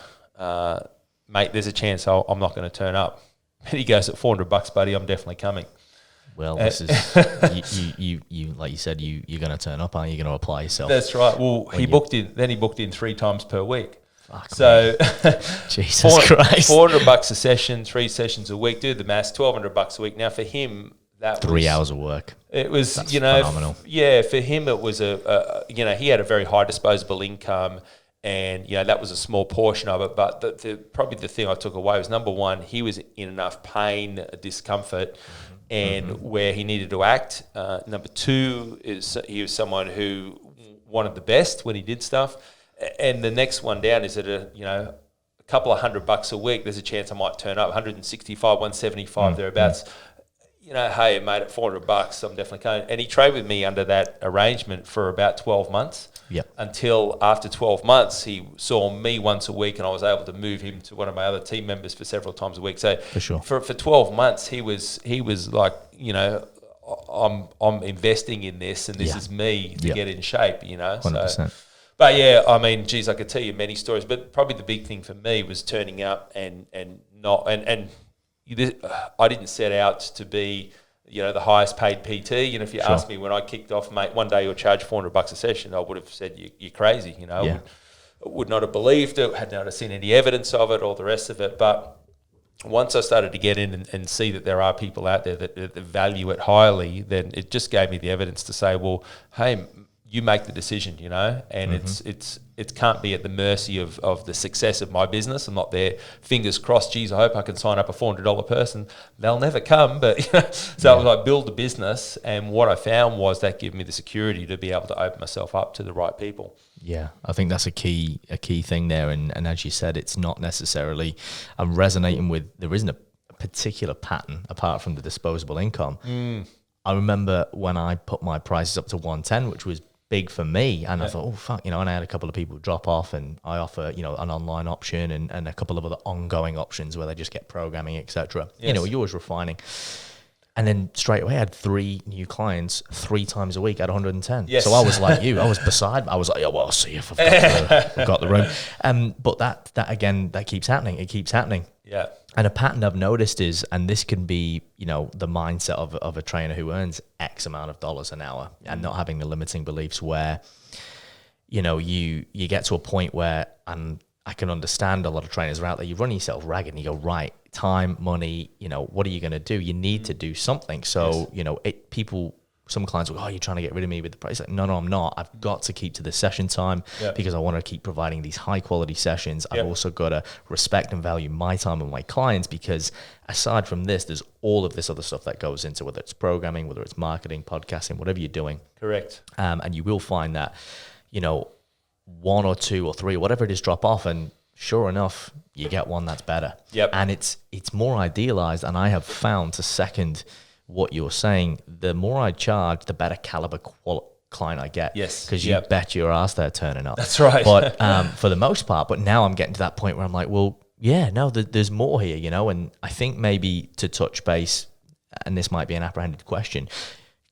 mate, there's a chance I'm not going to turn up. And he goes, at $400, buddy, I'm definitely coming. Well, this is you like you said, you're going to turn up, aren't you? You're going to apply yourself. That's right. Well, he booked in 3 times per week. So Jesus Christ. $400 a session, 3 sessions a week. Do the maths, $1,200 a week. Now for him, that 3 hours of work. It was, That's you know, phenomenal. for him it was you know, he had a very high disposable income, and you know that was a small portion of it. But probably the thing I took away was, number one, he was in enough pain, discomfort, and where he needed to act. Number two is he was someone who wanted the best when he did stuff. And the next one down is that a couple of $100 a week, there's a chance I might turn up, 165, 175 thereabouts. You know, hey, mate, at $400, I'm definitely coming. And he traded with me under that arrangement for about 12 months. Yep. Until after 12 months, he saw me once a week, and I was able to move him to one of my other team members for several times a week. So For sure. for 12 months, he was like, you know, I'm investing in this, and this is me to get in shape, you know. 100%. So, but yeah, I mean, geez, I could tell you many stories, but probably the big thing for me was turning up and I didn't set out to be, you know, the highest paid PT. You know, if you asked me when I kicked off, mate, one day you'll charge $400 a session, I would have said you're crazy. You know, would not have believed it, had not seen any evidence of it, all the rest of it. But once I started to get in and see that there are people out there that value it highly, then it just gave me the evidence to say, well, hey, you make the decision, you know, and it can't be at the mercy of the success of my business. I'm not there, fingers crossed, geez, I hope I can sign up a $400 person. They'll never come, but you know, so I was like, build a business, and what I found was that gave me the security to be able to open myself up to the right people. Yeah, I think that's a key thing there, and as you said, it's not necessarily. I'm resonating with. There isn't a particular pattern apart from the disposable income. I remember when I put my prices up to 110, which was big for me, and I thought, oh fuck, you know, and I had a couple of people drop off, and I offer, you know, an online option and a couple of other ongoing options where they just get programming, etc. You know, you're always refining. And then straight away I had 3 new clients 3 times a week at 110. Yes. So I was like you, I was like, yeah, well, I'll see if I've got the room. But that again, that keeps happening. It keeps happening. Yeah. And a pattern I've noticed is, and this can be, you know, the mindset of a trainer who earns X amount of dollars an hour and not having the limiting beliefs where, you know, you get to a point where, and I can understand a lot of trainers are out there, you run yourself ragged and you go, right, time, money, you know, what are you going to do? You need to do something. So, you know, some clients will go, oh, you're trying to get rid of me with the price. Like, no, I'm not. I've got to keep to the session time because I want to keep providing these high quality sessions. I've also got to respect and value my time and my clients, because aside from this, there's all of this other stuff that goes into, whether it's programming, whether it's marketing, podcasting, whatever you're doing. Correct. And you will find that, you know, 1 or 2 or 3, whatever it is, drop off, and sure enough, you get one that's better. Yep. And it's more idealized, and I have found, to second what you're saying, the more I charge, the better caliber client I get. Yes. Because you bet your ass they're turning up. That's right. But for the most part, but now I'm getting to that point where I'm like, well, yeah, no, there's more here, you know. And I think maybe to touch base, and this might be an apprehended question,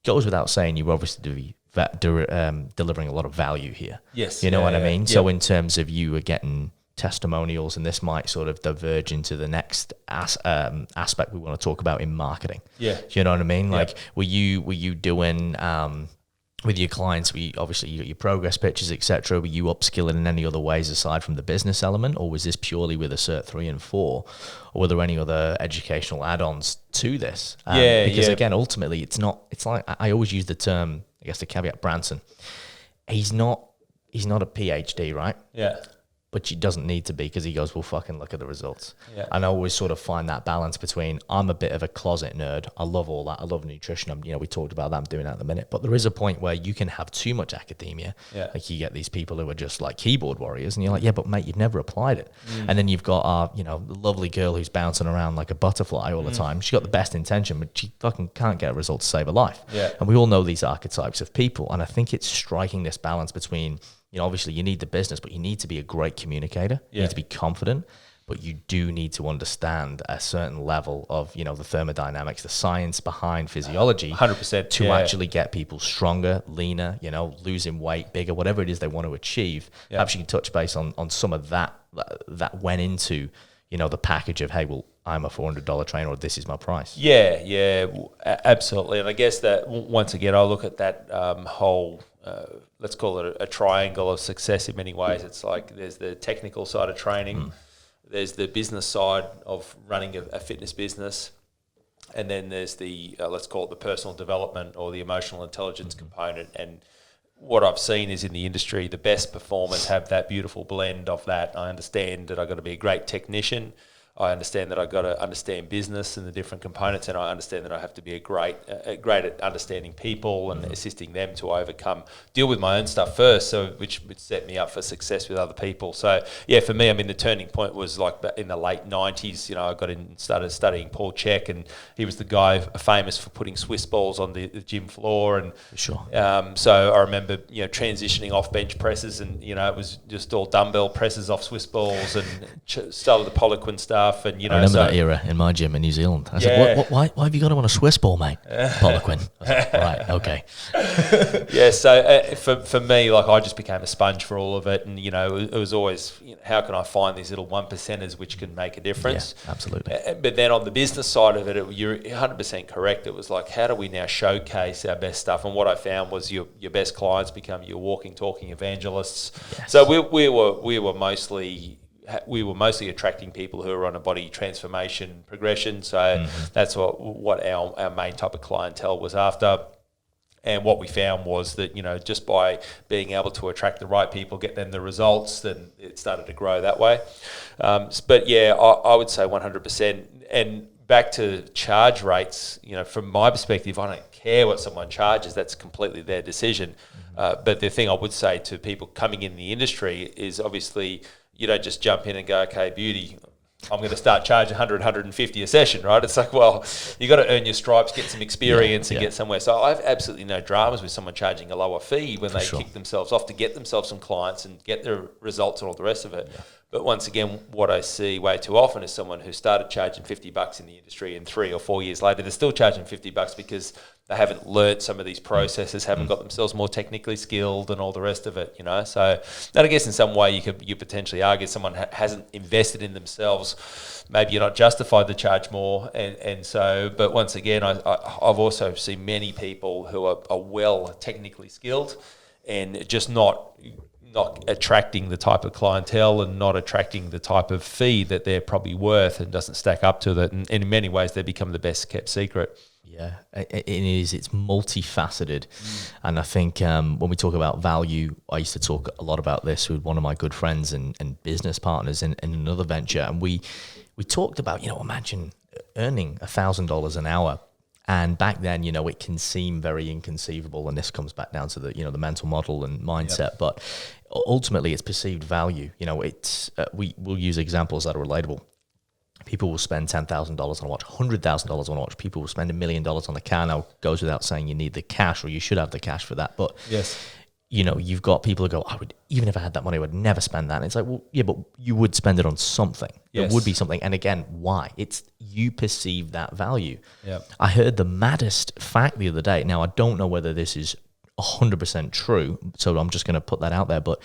goes without saying, you're obviously delivering a lot of value here. Yes. You know what I mean? So in terms of you are getting testimonials, and this might sort of diverge into the next aspect we want to talk about in marketing. Yeah. Do you know what I mean? Like, were you doing with your clients, obviously you got your progress pictures, etc. Were you upskilling in any other ways aside from the business element, or was this purely with a Cert 3 and 4, or were there any other educational add-ons to this? Because again, ultimately, it's like I always use the term, I guess the caveat, Branson. He's not a PhD, right? Yeah. But he doesn't need to be, because he goes, well, fucking look at the results. Yeah. And I always sort of find that balance between, I'm a bit of a closet nerd. I love all that. I love nutrition. We talked about that. I'm doing that at the minute. But there is a point where you can have too much academia. Yeah. Like, you get these people who are just like keyboard warriors, and you're like, yeah, but mate, you've never applied it. And then you've got our, the lovely girl who's bouncing around like a butterfly all the time. She's got the best intention, but she fucking can't get a result to save her life. Yeah. And we all know these archetypes of people. And I think it's striking this balance between, obviously you need the business, but you need to be a great communicator. You need to be confident, but you do need to understand a certain level of, the thermodynamics, the science behind physiology. 100%. To actually get people stronger, leaner, losing weight, bigger, whatever it is they want to achieve. Yeah. Perhaps you can touch base on some of that went into, the package of, hey, well, I'm a $400 trainer, or this is my price. Yeah, absolutely. And I guess that once again, I look at that whole let's call it a triangle of success in many ways. It's like there's the technical side of training, there's the business side of running a fitness business, and then there's the, let's call it the personal development or the emotional intelligence component. And what I've seen is in the industry, the best performers have that beautiful blend of that. I understand that I've got to be a great technician. I understand that I've got to understand business and the different components, and I understand that I have to be great at understanding people and assisting them to deal with my own stuff first, so which would set me up for success with other people. So yeah, for me, I mean, the turning point was like in the late 90s. You know, I got in and started studying Paul Chek, and he was the guy famous for putting Swiss balls on the gym floor. And sure. So I remember, you know, transitioning off bench presses, and you know, it was just all dumbbell presses off Swiss balls, and started the Poliquin stuff. And, you know, I remember that era in my gym in New Zealand. I said, why have you got him on a Swiss ball, mate? Poliquin. Like, right, okay. Yeah, so for me, like, I just became a sponge for all of it. And, you know, it was always, you know, how can I find these little 1%ers which can make a difference? Yeah, absolutely. But then on the business side of it, you're 100% correct. It was like, how do we now showcase our best stuff? And what I found was your best clients become your walking, talking evangelists. Yes. So we were mostly attracting people who are on a body transformation progression. So that's what our main type of clientele was after. And what we found was that, you know, just by being able to attract the right people, get them the results, then it started to grow that way. But yeah, I would say 100%. And back to charge rates, you know, from my perspective, I don't care what someone charges. That's completely their decision. But the thing I would say to people coming in the industry is obviously, you don't just jump in and go, okay, beauty, I'm going to start charging 100, 150 a session, right? It's like, well, you got to earn your stripes, get some experience and get somewhere. So I have absolutely no dramas with someone charging a lower fee when they kick themselves off to get themselves some clients and get their results and all the rest of it. Yeah. But once again, what I see way too often is someone who started charging $50 in the industry, and 3 or 4 years later, they're still charging $50 because they haven't learnt some of these processes, haven't got themselves more technically skilled and all the rest of it, you know. So, and I guess in some way you potentially argue someone hasn't invested in themselves. Maybe you're not justified to charge more, and so. But once again, I've also seen many people who are well technically skilled, and just not attracting the type of clientele and not attracting the type of fee that they're probably worth, and doesn't stack up to that. And in many ways, they become the best kept secret. Yeah, it is. It's multifaceted. And I think when we talk about value, I used to talk a lot about this with one of my good friends and business partners in another venture. And we talked about, you know, imagine earning $1,000 an hour. And back then, you know, it can seem very inconceivable. And this comes back down to the, you know, the mental model and mindset. Yep. But ultimately, it's perceived value. You know, it's we'll use examples that are relatable. People will spend $10,000 on a watch, $100,000 on a watch. People will spend $1 million on a car. Now, goes without saying you need the cash, or you should have the cash for that. But yes, you know, you've got people who go, even if I had that money, I would never spend that. And it's like, well, yeah, but you would spend it on something. Yes. It would be something. And again, why? It's you perceive that value. Yep. I heard the maddest fact the other day. Now, I don't know whether this is 100% true, so I'm just going to put that out there. But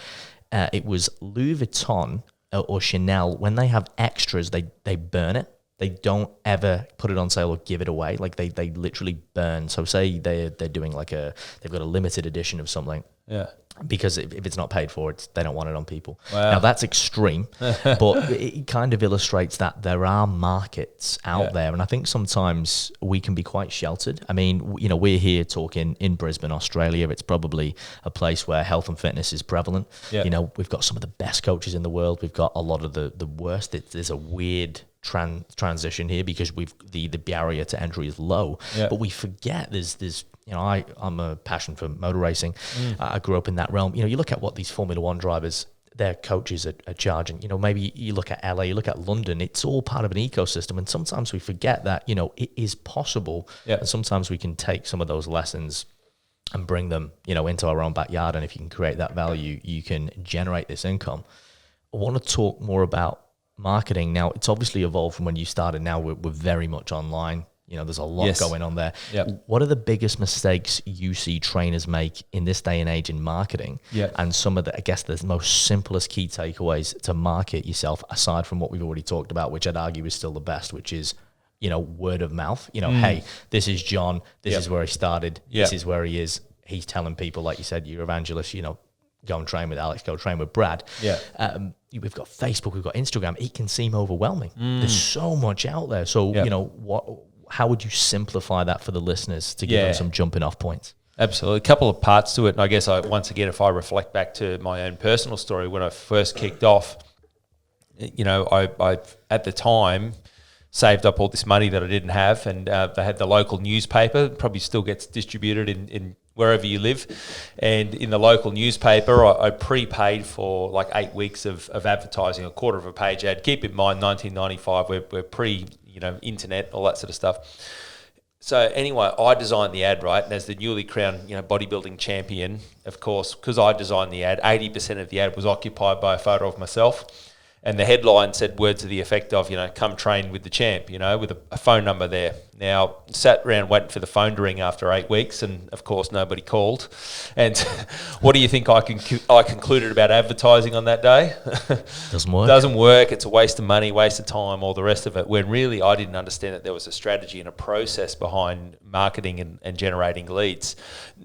it was Louis Vuitton or Chanel, when they have extras, they burn it. They don't ever put it on sale or give it away. Like they literally burn. So say they're doing like they've got a limited edition of something. Yeah. Because if it's not paid for, they don't want it on people. Wow. Now that's extreme, but it kind of illustrates that there are markets out there. And I think sometimes we can be quite sheltered. I mean, you know, we're here talking in Brisbane, Australia. It's probably a place where health and fitness is prevalent. Yeah. You know, we've got some of the best coaches in the world. We've got a lot of the worst. There's a weird transition here because the barrier to entry is low. Yeah. But we forget there's you know, I'm a passion for motor racing. I grew up in that realm. You know, you look at what these Formula One drivers, their coaches are charging. You know, maybe you look at LA, you look at London, it's all part of an ecosystem. And sometimes we forget that, you know, it is possible. Yeah. And sometimes we can take some of those lessons and bring them, you know, into our own backyard. And if you can create that value, you can generate this income. I want to talk more about marketing. Now, it's obviously evolved from when you started. Now we're very much online. You know, there's a lot going on there. Yep. What are the biggest mistakes you see trainers make in this day and age in marketing? Yep. And some of the, I guess, the most simplest key takeaways to market yourself, aside from what we've already talked about, which I'd argue is still the best, which is, you know, word of mouth. You know, hey, this is John. This is where he started. This is where he is. he's telling people, like you said, you're evangelist, you know, go and train with Alex, go train with Brad. Yeah. We've got Facebook, we've got Instagram. It can seem overwhelming. There's so much out there. So, you know, how would you simplify that for the listeners to give them some jumping off points? Absolutely. A couple of parts to it. And I guess once again, if I reflect back to my own personal story, when I first kicked off, you know, I at the time saved up all this money that I didn't have, and they had the local newspaper, probably still gets distributed in wherever you live. And in the local newspaper, I prepaid for like 8 weeks of advertising, a quarter of a page ad. Keep in mind, 1995, we're pre, you know, internet, all that sort of stuff. So anyway, I designed the ad, right? And as the newly crowned, you know, bodybuilding champion, of course, because I designed the ad, 80% of the ad was occupied by a photo of myself. And the headline said words to the effect of, you know, come train with the champ, you know, with a phone number there. Now, sat around waiting for the phone to ring after 8 weeks, and of course, nobody called. And what do you think I concluded about advertising on that day? Doesn't work. Doesn't work. It's a waste of money, waste of time, all the rest of it. When really I didn't understand that there was a strategy and a process behind marketing and generating leads.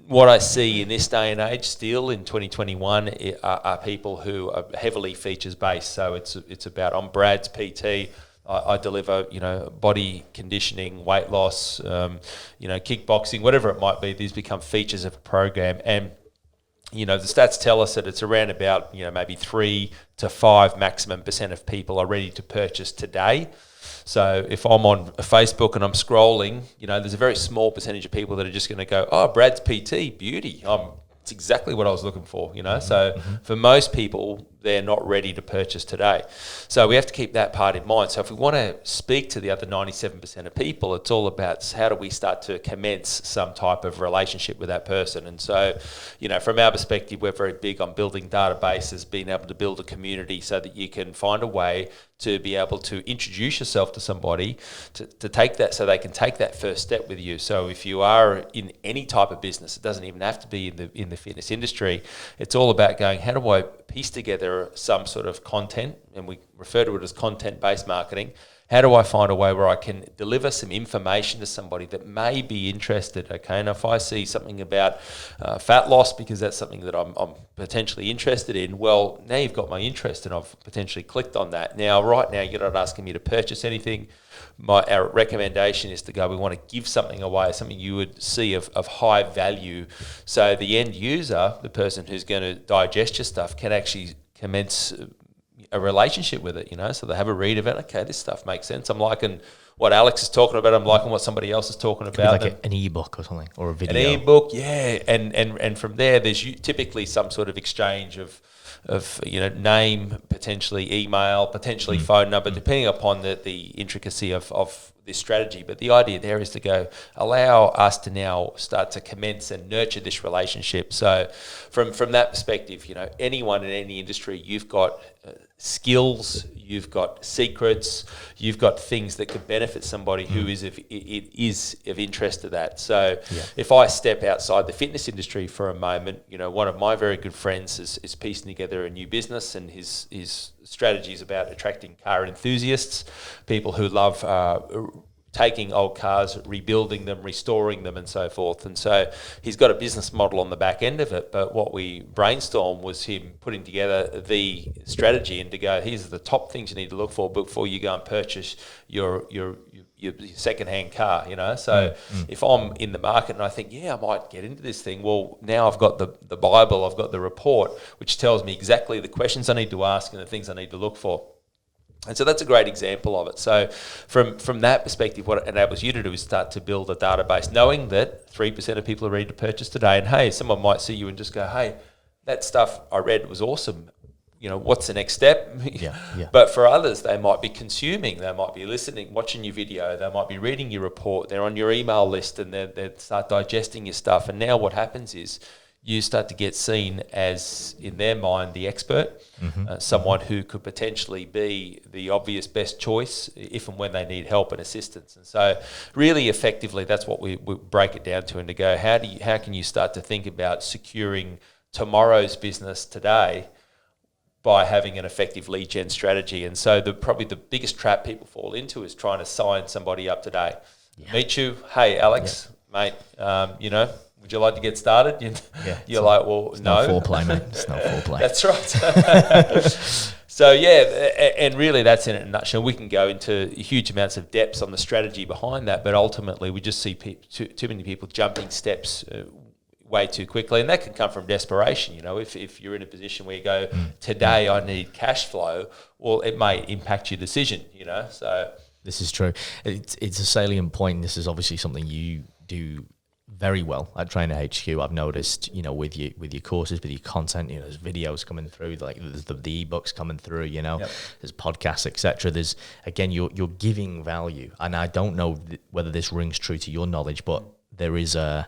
What I see in this day and age still in 2021 are people who are heavily features based. So it's about, I'm Brad's PT. I deliver, you know, body conditioning, weight loss, you know, kickboxing, whatever it might be. These become features of a program. And, you know, the stats tell us that it's around about, you know, maybe 3 to 5 maximum % of people are ready to purchase today. So if I'm on Facebook and I'm scrolling, you know, there's a very small percentage of people that are just going to go, oh, Brad's PT, beauty. It's exactly what I was looking for, you know. So for most people, they're not ready to purchase today. So we have to keep that part in mind. So if we want to speak to the other 97% of people, it's all about how do we start to commence some type of relationship with that person. And so, you know, from our perspective, we're very big on building databases, being able to build a community so that you can find a way to be able to introduce yourself to somebody to take that, so they can take that first step with you. So if you are in any type of business, it doesn't even have to be in the fitness industry. It's all about going, how do I piece together some sort of content, and we refer to it as content-based marketing. How do I find a way where I can deliver some information to somebody that may be interested, okay? And if I see something about fat loss, because that's something that I'm potentially interested in, well, now you've got my interest and I've potentially clicked on that. Now, right now, you're not asking me to purchase anything. Our recommendation is to go, we want to give something away, something you would see of high value. So the end user, the person who's going to digest your stuff, can actually commence a relationship with it, you know, so they have a read of it. Okay, this stuff makes sense. I'm liking what Alex is talking about. I'm liking what somebody else is talking about. Like an ebook or something, or a video. An ebook, yeah. And from there, there's typically some sort of exchange of you know, name, potentially email, potentially phone number, depending upon the intricacy of this strategy. But the idea there is to go, allow us to now start to commence and nurture this relationship. So from that perspective, you know, anyone in any industry, you've got skills, you've got secrets, you've got things that could benefit somebody who is of interest to that. So if I step outside the fitness industry for a moment, you know, one of my very good friends is piecing together a new business, and his strategy is about attracting car enthusiasts, people who love taking old cars, rebuilding them, restoring them, and so forth. And so he's got a business model on the back end of it. But what we brainstormed was him putting together the strategy and to go, here's the top things you need to look for before you go and purchase your second-hand car, you know. So if I'm in the market and I think, I might get into this thing, well, now I've got the Bible, I've got the report, which tells me exactly the questions I need to ask and the things I need to look for. And so that's a great example of it. So from that perspective, what it enables you to do is start to build a database, knowing that 3% of people are ready to purchase today. And hey, someone might see you and just go, hey, that stuff I read was awesome. You know, what's the next step? Yeah. But for others, they might be consuming, they might be listening, watching your video, they might be reading your report, they're on your email list, and they start digesting your stuff. And now what happens is you start to get seen as, in their mind, the expert, someone who could potentially be the obvious best choice if and when they need help and assistance. And so really effectively, that's what we break it down to, and to go, how can you start to think about securing tomorrow's business today by having an effective lead gen strategy. And so probably the biggest trap people fall into is trying to sign somebody up today. Meet you, hey, Alex, mate, you know, would you like to get started? You're like, well, it's no. no foreplay, mate. It's no foreplay. That's right. So, yeah, and really that's in a nutshell. We can go into huge amounts of depths on the strategy behind that, but ultimately we just see too many people jumping steps way too quickly, and that can come from desperation. You know, if you're in a position where you go, today I need cash flow, well, it may impact your decision, you know. So this is true. It's a salient point. This is obviously something you do very well at Trainer HQ. I've noticed, you know, with your courses, with your content, you know, there's videos coming through, like there's the ebooks coming through, you know, there's podcasts, etc. There's, again, you're giving value, and I don't know whether this rings true to your knowledge, but there is a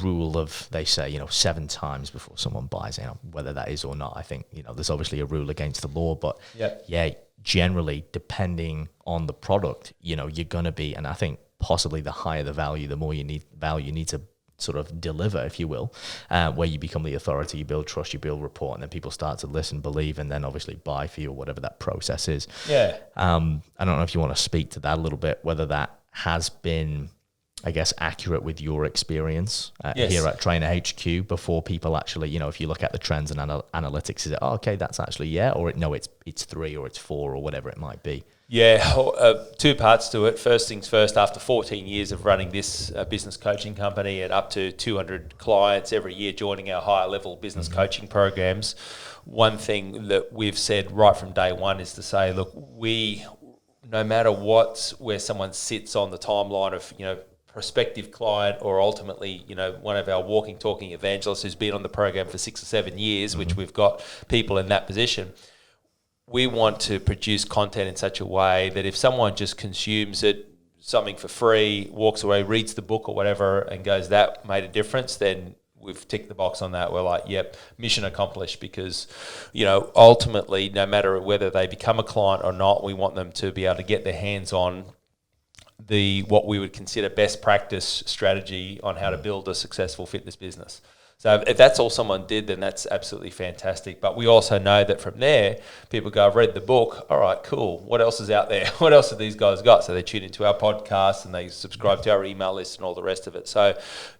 rule of, they say, you know, 7 times before someone buys, you know, whether that is or not. I think, you know, there's obviously a rule against the law, but generally, depending on the product, you know, you're going to be, and I think possibly the higher the value, the more you need to sort of deliver, if you will, where you become the authority, you build trust, you build rapport, and then people start to listen, believe, and then obviously buy for you, or whatever that process is. Yeah. I don't know if you want to speak to that a little bit, whether that has been, I guess, accurate with your experience here at Trainer HQ before people actually, you know, if you look at the trends and analytics, is it, okay, that's actually, or it's 3 or it's 4 or whatever it might be? Yeah, 2 parts to it. First things first, after 14 years of running this business coaching company and up to 200 clients every year joining our higher level business coaching programs, one thing that we've said right from day one is to say, look, no matter where someone sits on the timeline of, you know, prospective client or ultimately, you know, one of our walking, talking evangelists who's been on the program for 6 or 7 years, which we've got people in that position, we want to produce content in such a way that if someone just consumes something for free, walks away, reads the book or whatever, and goes, that made a difference, then we've ticked the box on that. We're like, yep, mission accomplished, because, you know, ultimately, no matter whether they become a client or not, we want them to be able to get their hands on what we would consider best practice strategy on how to build a successful fitness business. So if that's all someone did, then that's absolutely fantastic. But we also know that from there, people go, I've read the book. All right, cool. What else is out there? What else have these guys got? So they tune into our podcast and they subscribe to our email list and all the rest of it. So,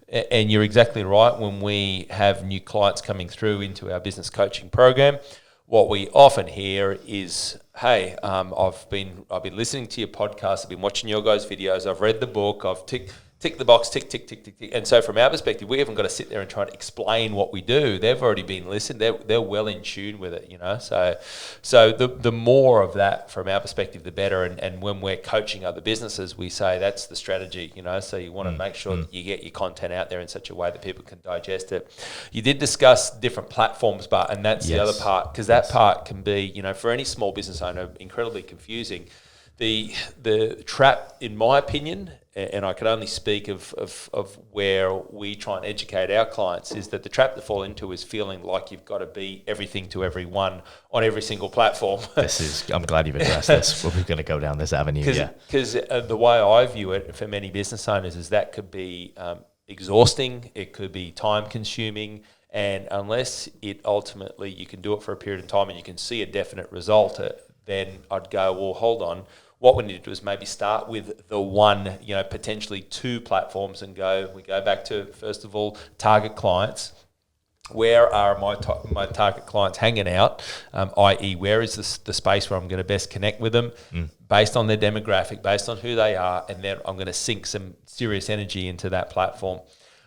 and you're exactly right. When we have new clients coming through into our business coaching program, what we often hear is, hey, I've been listening to your podcast, I've been watching your guys' videos, I've read the book, I've tick the box, tick. And so from our perspective, we haven't got to sit there and try to explain what we do. They've already been listened. They're well in tune with it, you know. So the more of that from our perspective, the better. And when we're coaching other businesses, we say that's the strategy, you know. So you want to make sure that you get your content out there in such a way that people can digest it. You did discuss different platforms, and that's the other part, because that part can be, you know, for any small business owner, incredibly confusing. The trap, in my opinion, and I can only speak of where we try and educate our clients, is that the trap to fall into is feeling like you've got to be everything to everyone on every single platform. I'm glad you've addressed this. We're going to go down this avenue. Because the way I view it for many business owners is that could be exhausting, it could be time consuming, and unless it ultimately you can do it for a period of time and you can see a definite result, then I'd go, well, hold on. What we need to do is maybe start with the one, you know, potentially 2 platforms, and we go back to, first of all, target clients. Where are my target clients hanging out, i.e. where is the space where I'm going to best connect with them based on their demographic, based on who they are, and then I'm going to sink some serious energy into that platform.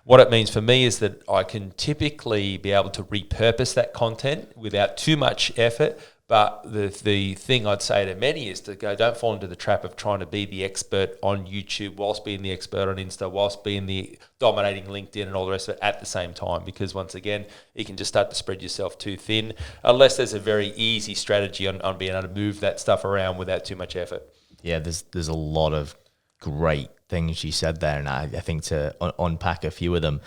What it means for me is that I can typically be able to repurpose that content without too much effort. But the thing I'd say to many is to go, don't fall into the trap of trying to be the expert on YouTube whilst being the expert on Insta, whilst being the dominating LinkedIn and all the rest of it at the same time. Because once again, you can just start to spread yourself too thin, unless there's a very easy strategy on being able to move that stuff around without too much effort. Yeah, there's a lot of great things you said there, and I think to unpack a few of them,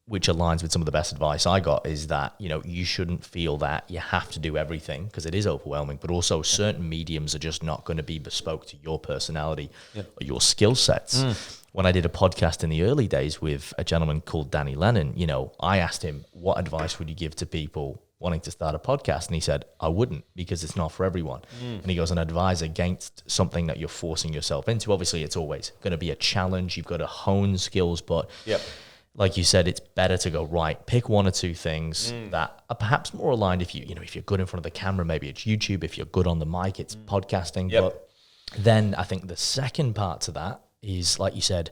which aligns with some of the best advice I got, is that, you know, you shouldn't feel that you have to do everything, because it is overwhelming, but also certain mediums are just not going to be bespoke to your personality or your skill sets. When I did a podcast in the early days with a gentleman called Danny Lennon, you know, I asked him, what advice would you give to people wanting to start a podcast? And he said, I wouldn't, because it's not for everyone. And he goes, and advise against something that you're forcing yourself into. Obviously, it's always going to be a challenge. You've got to hone skills, but like you said, it's better to go, right, pick one or two things that are perhaps more aligned. If if you're good in front of the camera, maybe it's YouTube. If you're good on the mic, it's podcasting. Yep. But then I think the second part to that is, like you said,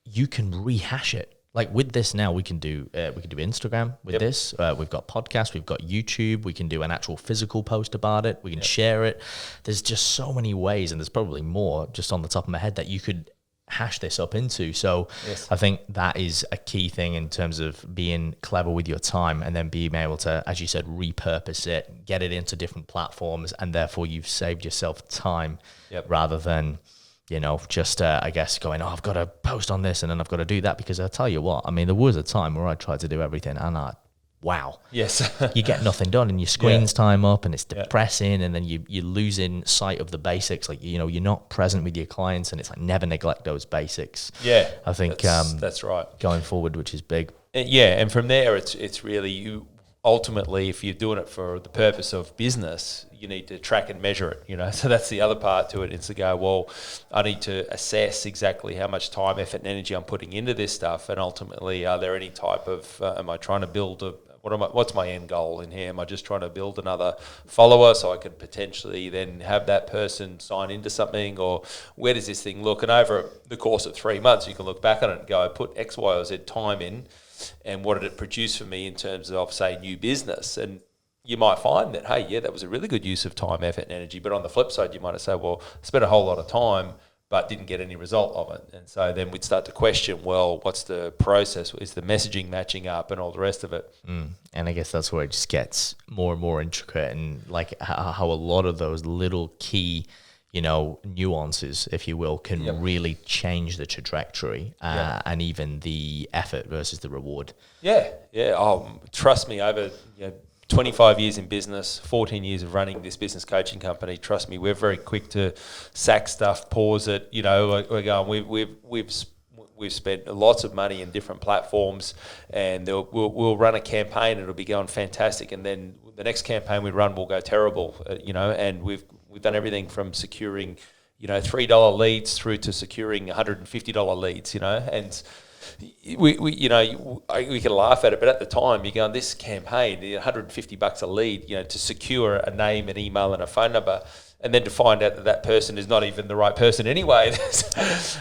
you can rehash it. Like with this now, we can do Instagram with this. We've got podcasts, we've got YouTube. We can do an actual physical post about it. We can share it. There's just so many ways, and there's probably more just on the top of my head that you could hash this up into. So I think that is a key thing in terms of being clever with your time, and then being able to, as you said, repurpose it, get it into different platforms, and therefore you've saved yourself time rather than just I guess going, I've got to post on this and then I've got to do that. Because I'll tell you what, I mean, there was a time where I tried to do everything and wow. Yes. You get nothing done, and your screen's time up, and it's depressing, and then you're losing sight of the basics. Like, you're not present with your clients, and it's like never neglect those basics. Yeah. I think that's right. Going forward, which is big. And from there, it's really you. Ultimately, if you're doing it for the purpose of business, you need to track and measure it, So that's the other part to it. It's to go, well, I need to assess exactly how much time, effort, and energy I'm putting into this stuff. And ultimately, are there any type of, am I trying to build what's my end goal in here? Am I just trying to build another follower so I could potentially then have that person sign into something? Or where does this thing look? And over the course of 3 months, you can look back on it and go, I put X, Y, or Z time in, and what did it produce for me in terms of, say, new business? And you might find that, hey, yeah, that was a really good use of time, effort, and energy. But on the flip side, you might say, well, I spent a whole lot of time but didn't get any result of it. And so then we'd start to question, well, what's the process? Is the messaging matching up and all the rest of it? And I guess that's where it just gets more and more intricate, and like how a lot of those little key nuances, if you will, can really change the trajectory and even the effort versus the reward. Yeah. Trust me, over 25 years in business, 14 years of running this business coaching company. Trust me, we're very quick to sack stuff, pause it. We're going. We've spent lots of money in different platforms, and we'll run a campaign. It'll be going fantastic, and then the next campaign we run will go terrible. And we've done everything from securing $3 leads through to securing $150 leads. And we can laugh at it, but at the time you're going, this campaign, $150 a lead, to secure a name, an email, and a phone number, and then to find out that person is not even the right person anyway.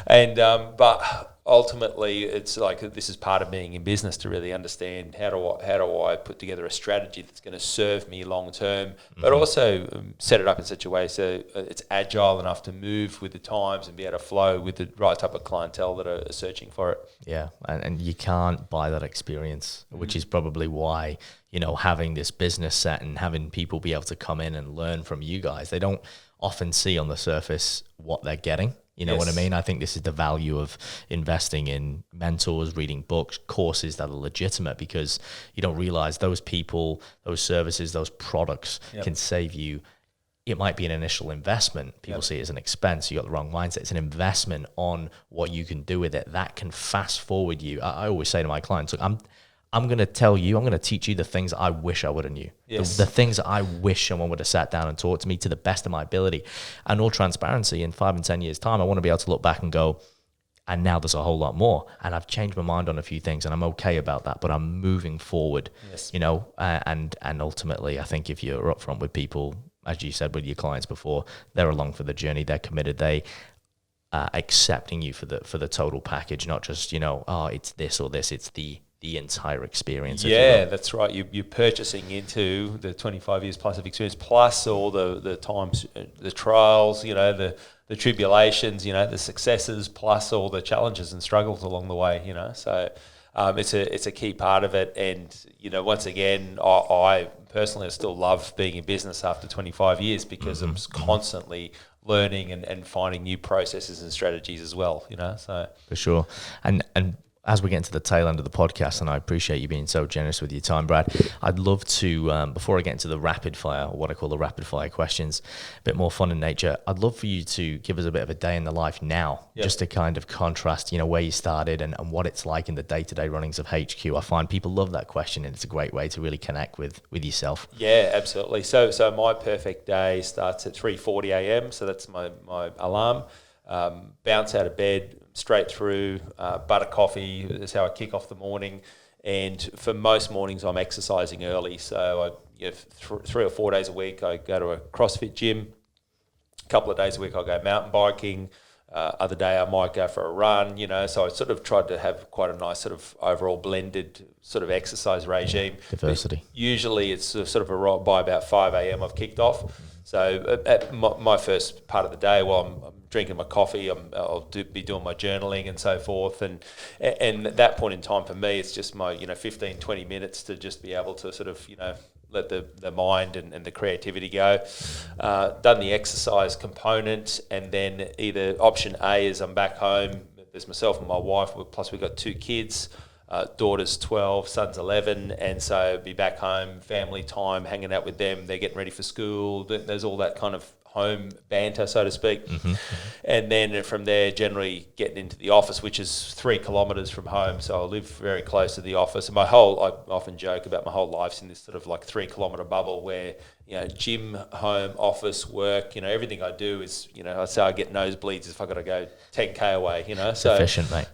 And but ultimately, it's like, this is part of being in business, to really understand how do I put together a strategy that's going to serve me long term, but also set it up in such a way so it's agile enough to move with the times and be able to flow with the right type of clientele that are searching for it. Yeah, and you can't buy that experience, which is probably why, having this business set and having people be able to come in and learn from you guys, they don't often see on the surface what they're getting. You know what I mean? I think this is the value of investing in mentors, reading books, courses that are legitimate, because you don't realize those people, those services, those products can save you. It might be an initial investment. People see it as an expense. You got the wrong mindset. It's an investment on what you can do with it. That can fast forward you. I always say to my clients, look, I'm going to tell you, I'm going to teach you the things I wish I would have knew. Yes. The things I wish someone would have sat down and taught to me to the best of my ability. And all transparency, in 5 and 10 years' time, I want to be able to look back and go, and now there's a whole lot more. And I've changed my mind on a few things, and I'm okay about that, but I'm moving forward, and ultimately, I think if you're upfront with people, as you said with your clients before, they're along for the journey, they're committed, they accepting you for the total package, not just, it's this or this, it's the entire experience. Yeah, that's right. You're purchasing into the 25 years plus of experience, plus all the times, the trials, the tribulations, the successes, plus all the challenges and struggles along the way. So it's a key part of it. And once again, I personally still love being in business after 25 years, because I'm constantly learning and finding new processes and strategies as well. So for sure. And as we get into the tail end of the podcast, and I appreciate you being so generous with your time, Brad, I'd love to, before I get into the rapid fire, or what I call the rapid fire questions, a bit more fun in nature, I'd love for you to give us a bit of a day in the life now, just to kind of contrast, where you started and what it's like in the day-to-day runnings of HQ. I find people love that question, and it's a great way to really connect with yourself. Yeah, absolutely. So my perfect day starts at 3:40 a.m., so that's my alarm. bounce out of bed, straight through, butter coffee is how I kick off the morning. And for most mornings, I'm exercising early. So 3 or 4 days a week, I go to a CrossFit gym. A couple of days a week, I go mountain biking. Other day, I might go for a run, So I sort of tried to have quite a nice sort of overall blended sort of exercise regime. Diversity. But usually it's sort of by about 5 a.m. I've kicked off. So at my first part of the day, while I'm drinking my coffee, I'll be doing my journaling and so forth. And at that point in time for me, it's just my 15, 20 minutes to just be able to sort of let the mind and the creativity go. Done the exercise component, and then either option A is I'm back home. There's myself and my wife, plus we've got 2 kids. Daughter's 12, son's 11, and so be back home, family time, hanging out with them. They're getting ready for school. There's all that kind of home banter, so to speak. And then from there, generally getting into the office, which is 3 kilometres from home. So I live very close to the office. And I often joke about my whole life's in this sort of like 3 kilometre bubble where, gym, home, office, work, everything I do is, I say I get nosebleeds if I got to go 10K away, Sufficient, mate.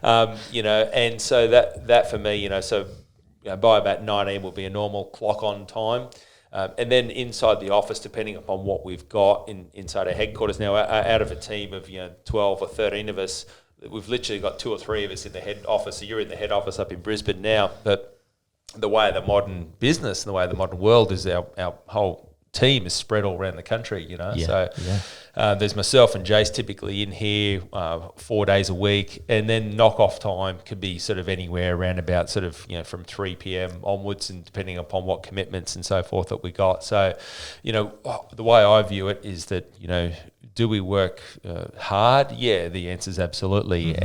And so that for me, by about 9 will be a normal clock on time. And then inside the office, depending upon what we've got inside our headquarters now, out of a team of 12 or 13 of us, we've literally got 2 or 3 of us in the head office. So you're in the head office up in Brisbane now, but the way the modern business and the way the modern world is, our whole team is spread all around the country, there's myself and Jace typically in here 4 days a week, and then knock-off time could be sort of anywhere around about sort of, from 3 p.m. onwards, and depending upon what commitments and so forth that we got. So, the way I view it is that, do we work hard? Yeah, the answer is absolutely.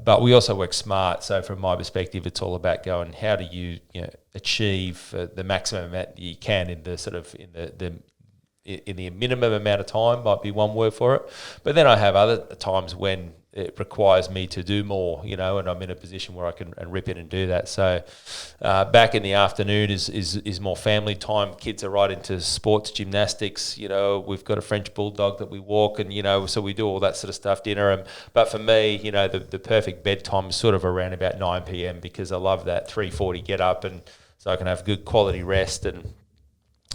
But we also work smart. So from my perspective, it's all about going, how do you, achieve the maximum amount you can in the sort of in the minimum amount of time, might be one word for it. But then I have other times when it requires me to do more, and I'm in a position where I can rip in and do that. So back in the afternoon is more family time. Kids are right into sports, gymnastics. We've got a French bulldog that we walk, and so we do all that sort of stuff. Dinner, but for me, the perfect bedtime is sort of around about 9 p.m. because I love that 3:40 get up, and so I can have good quality rest. And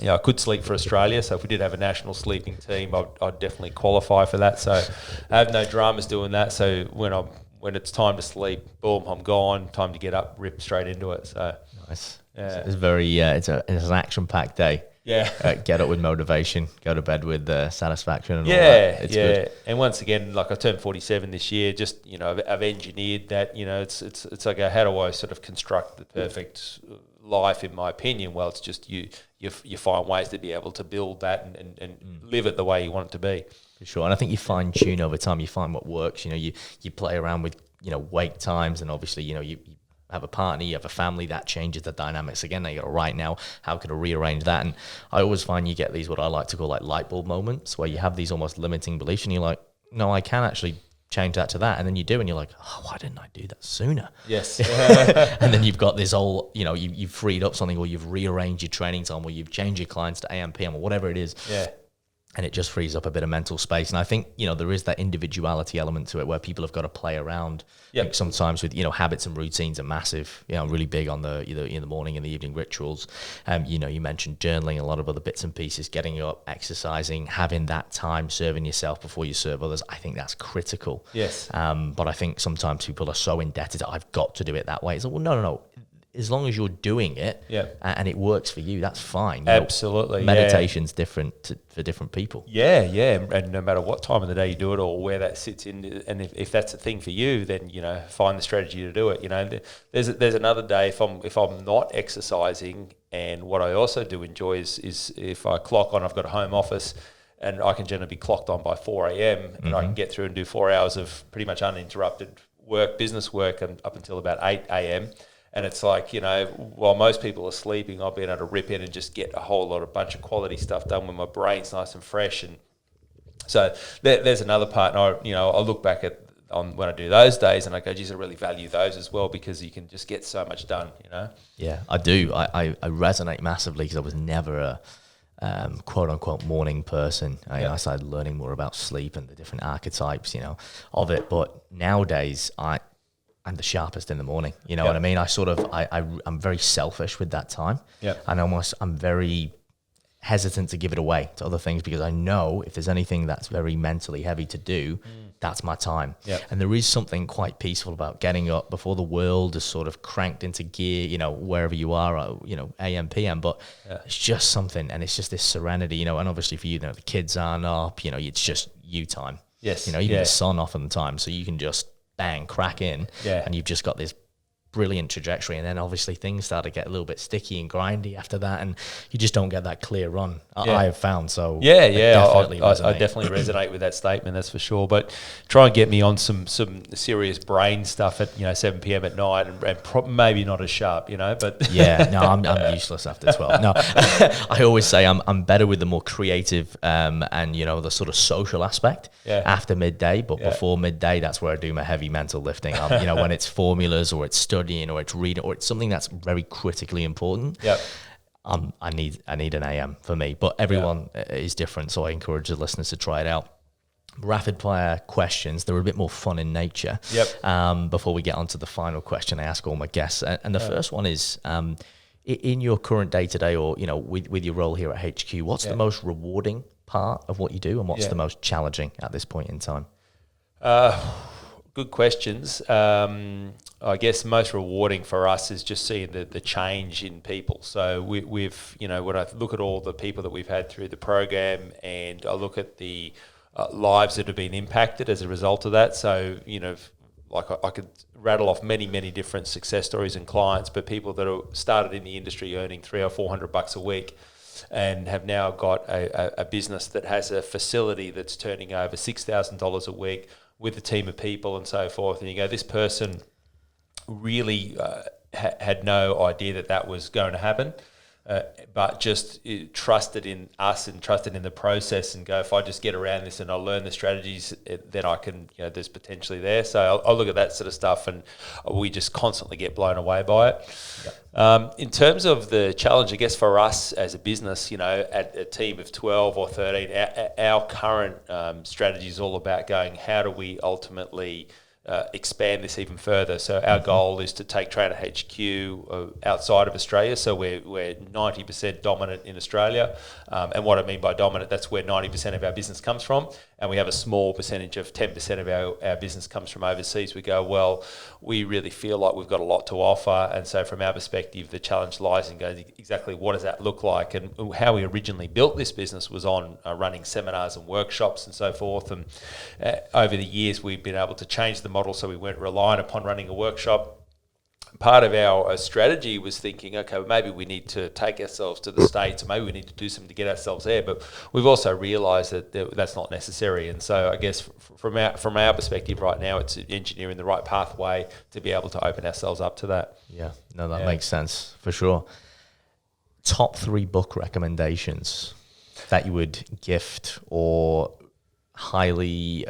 I could sleep for Australia, so if we did have a national sleeping team, I'd definitely qualify for that. So I have no dramas doing that. So when it's time to sleep, boom, I'm gone. Time to get up, rip straight into it. So nice. Yeah. It's very it's an action-packed day. Yeah. Get up with motivation, go to bed with satisfaction and all that. It's good. And once again, like I turned 47 this year, just, I've engineered that, it's like, how do I sort of construct the perfect life, in my opinion? Well, it's just you find ways to be able to build that and live it the way you want it to be. For sure. And I think you fine tune over time. You find what works. You play around with, wake times, and obviously, you have a partner, you have a family, that changes the dynamics again. Now you got right now, how can I rearrange that? And I always find you get these, what I like to call like light bulb moments, where you have these almost limiting beliefs and you're like, no, I can actually change that to that. And then you do, and you're like, oh, why didn't I do that sooner? Yes. And then you've got this whole, you've freed up something, or you've rearranged your training time, or you've changed your clients to AM, PM, or whatever it is. Yeah. And it just frees up a bit of mental space. And I think, there is that individuality element to it where people have got to play around. Yep. Like sometimes with, habits and routines are massive. I'm really big on the, either in the morning and the evening rituals. You mentioned journaling, a lot of other bits and pieces, getting up, exercising, having that time, serving yourself before you serve others. I think that's critical. Yes. But I think sometimes people are so indebted to, I've got to do it that way. It's like, well, no. As long as you're doing it and it works for you, that's fine. Absolutely. Meditation's different for different people. Yeah. And no matter what time of the day you do it or where that sits in, and if that's a thing for you, then, find the strategy to do it. There's another day if I'm not exercising, and what I also do enjoy is if I clock on, I've got a home office, and I can generally be clocked on by 4 a.m. and I can get through and do 4 hours of pretty much uninterrupted business work up until about 8 a.m. And it's like, while most people are sleeping, I've been able to rip in and just get a bunch of quality stuff done when my brain's nice and fresh. And so there's another part. And I look back on when I do those days and I go, geez, I really value those as well, because you can just get so much done, Yeah, I do. I resonate massively because I was never quote unquote morning person. I started learning more about sleep and the different archetypes, of it. But nowadays, I'm the sharpest in the morning. You know what I mean? I'm very selfish with that time. Yeah. And I'm very hesitant to give it away to other things, because I know if there's anything that's very mentally heavy to do, that's my time. Yep. And there is something quite peaceful about getting up before the world is sort of cranked into gear, wherever you are, AM, PM, but it's just something, and it's just this serenity, and obviously for you, the kids aren't up, it's just you time. Yes. Even the sun off in the time, so you can just bang, crack in, and you've just got this brilliant trajectory. And then obviously things start to get a little bit sticky and grindy after that, and you just don't get that clear run. I have found. So I definitely resonate with that statement, that's for sure. But try and get me on some serious brain stuff at 7 p.m. at night, and maybe not as sharp, but I'm useless after 12. No, I always say I'm better with the more creative and the sort of social aspect after midday, but before midday, that's where I do my heavy mental lifting. When it's formulas or it's studying or it's reading or it's something that's very critically important. I need an AM for me, but everyone is different, so I encourage the listeners to try it out. Rapid fire questions, they're a bit more fun in nature. Before we get on to the final question I ask all my guests, and the first one is, in your current day-to-day, or with your role here at HQ, what's the most rewarding part of what you do, and what's the most challenging at this point in time? Good questions. I guess most rewarding for us is just seeing the change in people. So we've when I look at all the people that we've had through the program, and I look at the lives that have been impacted as a result of that. So, I could rattle off many, many different success stories and clients, but people that have started in the industry earning $300 or $400 a week, and have now got a business that has a facility that's turning over $6,000 a week with a team of people and so forth. And you go, this person really had no idea that was going to happen, but just trusted in us and trusted in the process, and go, if I just get around this and I learn the strategies, then I can, there's potentially there. So I'll look at that sort of stuff, and we just constantly get blown away by it. In terms of the challenge, I guess for us as a business, at a team of 12 or 13, our current strategy is all about going, how do we ultimately expand this even further? So our goal is to take Trainer HQ outside of Australia. So we're 90% dominant in Australia, and what I mean by dominant, that's where 90% of our business comes from, and we have a small percentage of 10% of our business comes from overseas. We go, well, we really feel like we've got a lot to offer, and so from our perspective, the challenge lies in going, exactly what does that look like? And how we originally built this business was on running seminars and workshops and so forth, and over the years we've been able to change the model so we weren't reliant upon running a workshop. Part of our strategy was thinking, okay, well, maybe we need to take ourselves to the States, or maybe we need to do something to get ourselves there. But we've also realised that that's not necessary. And so I guess from our perspective right now, it's engineering the right pathway to be able to open ourselves up to that. Yeah, no, that makes sense for sure. Top 3 book recommendations that you would gift or highly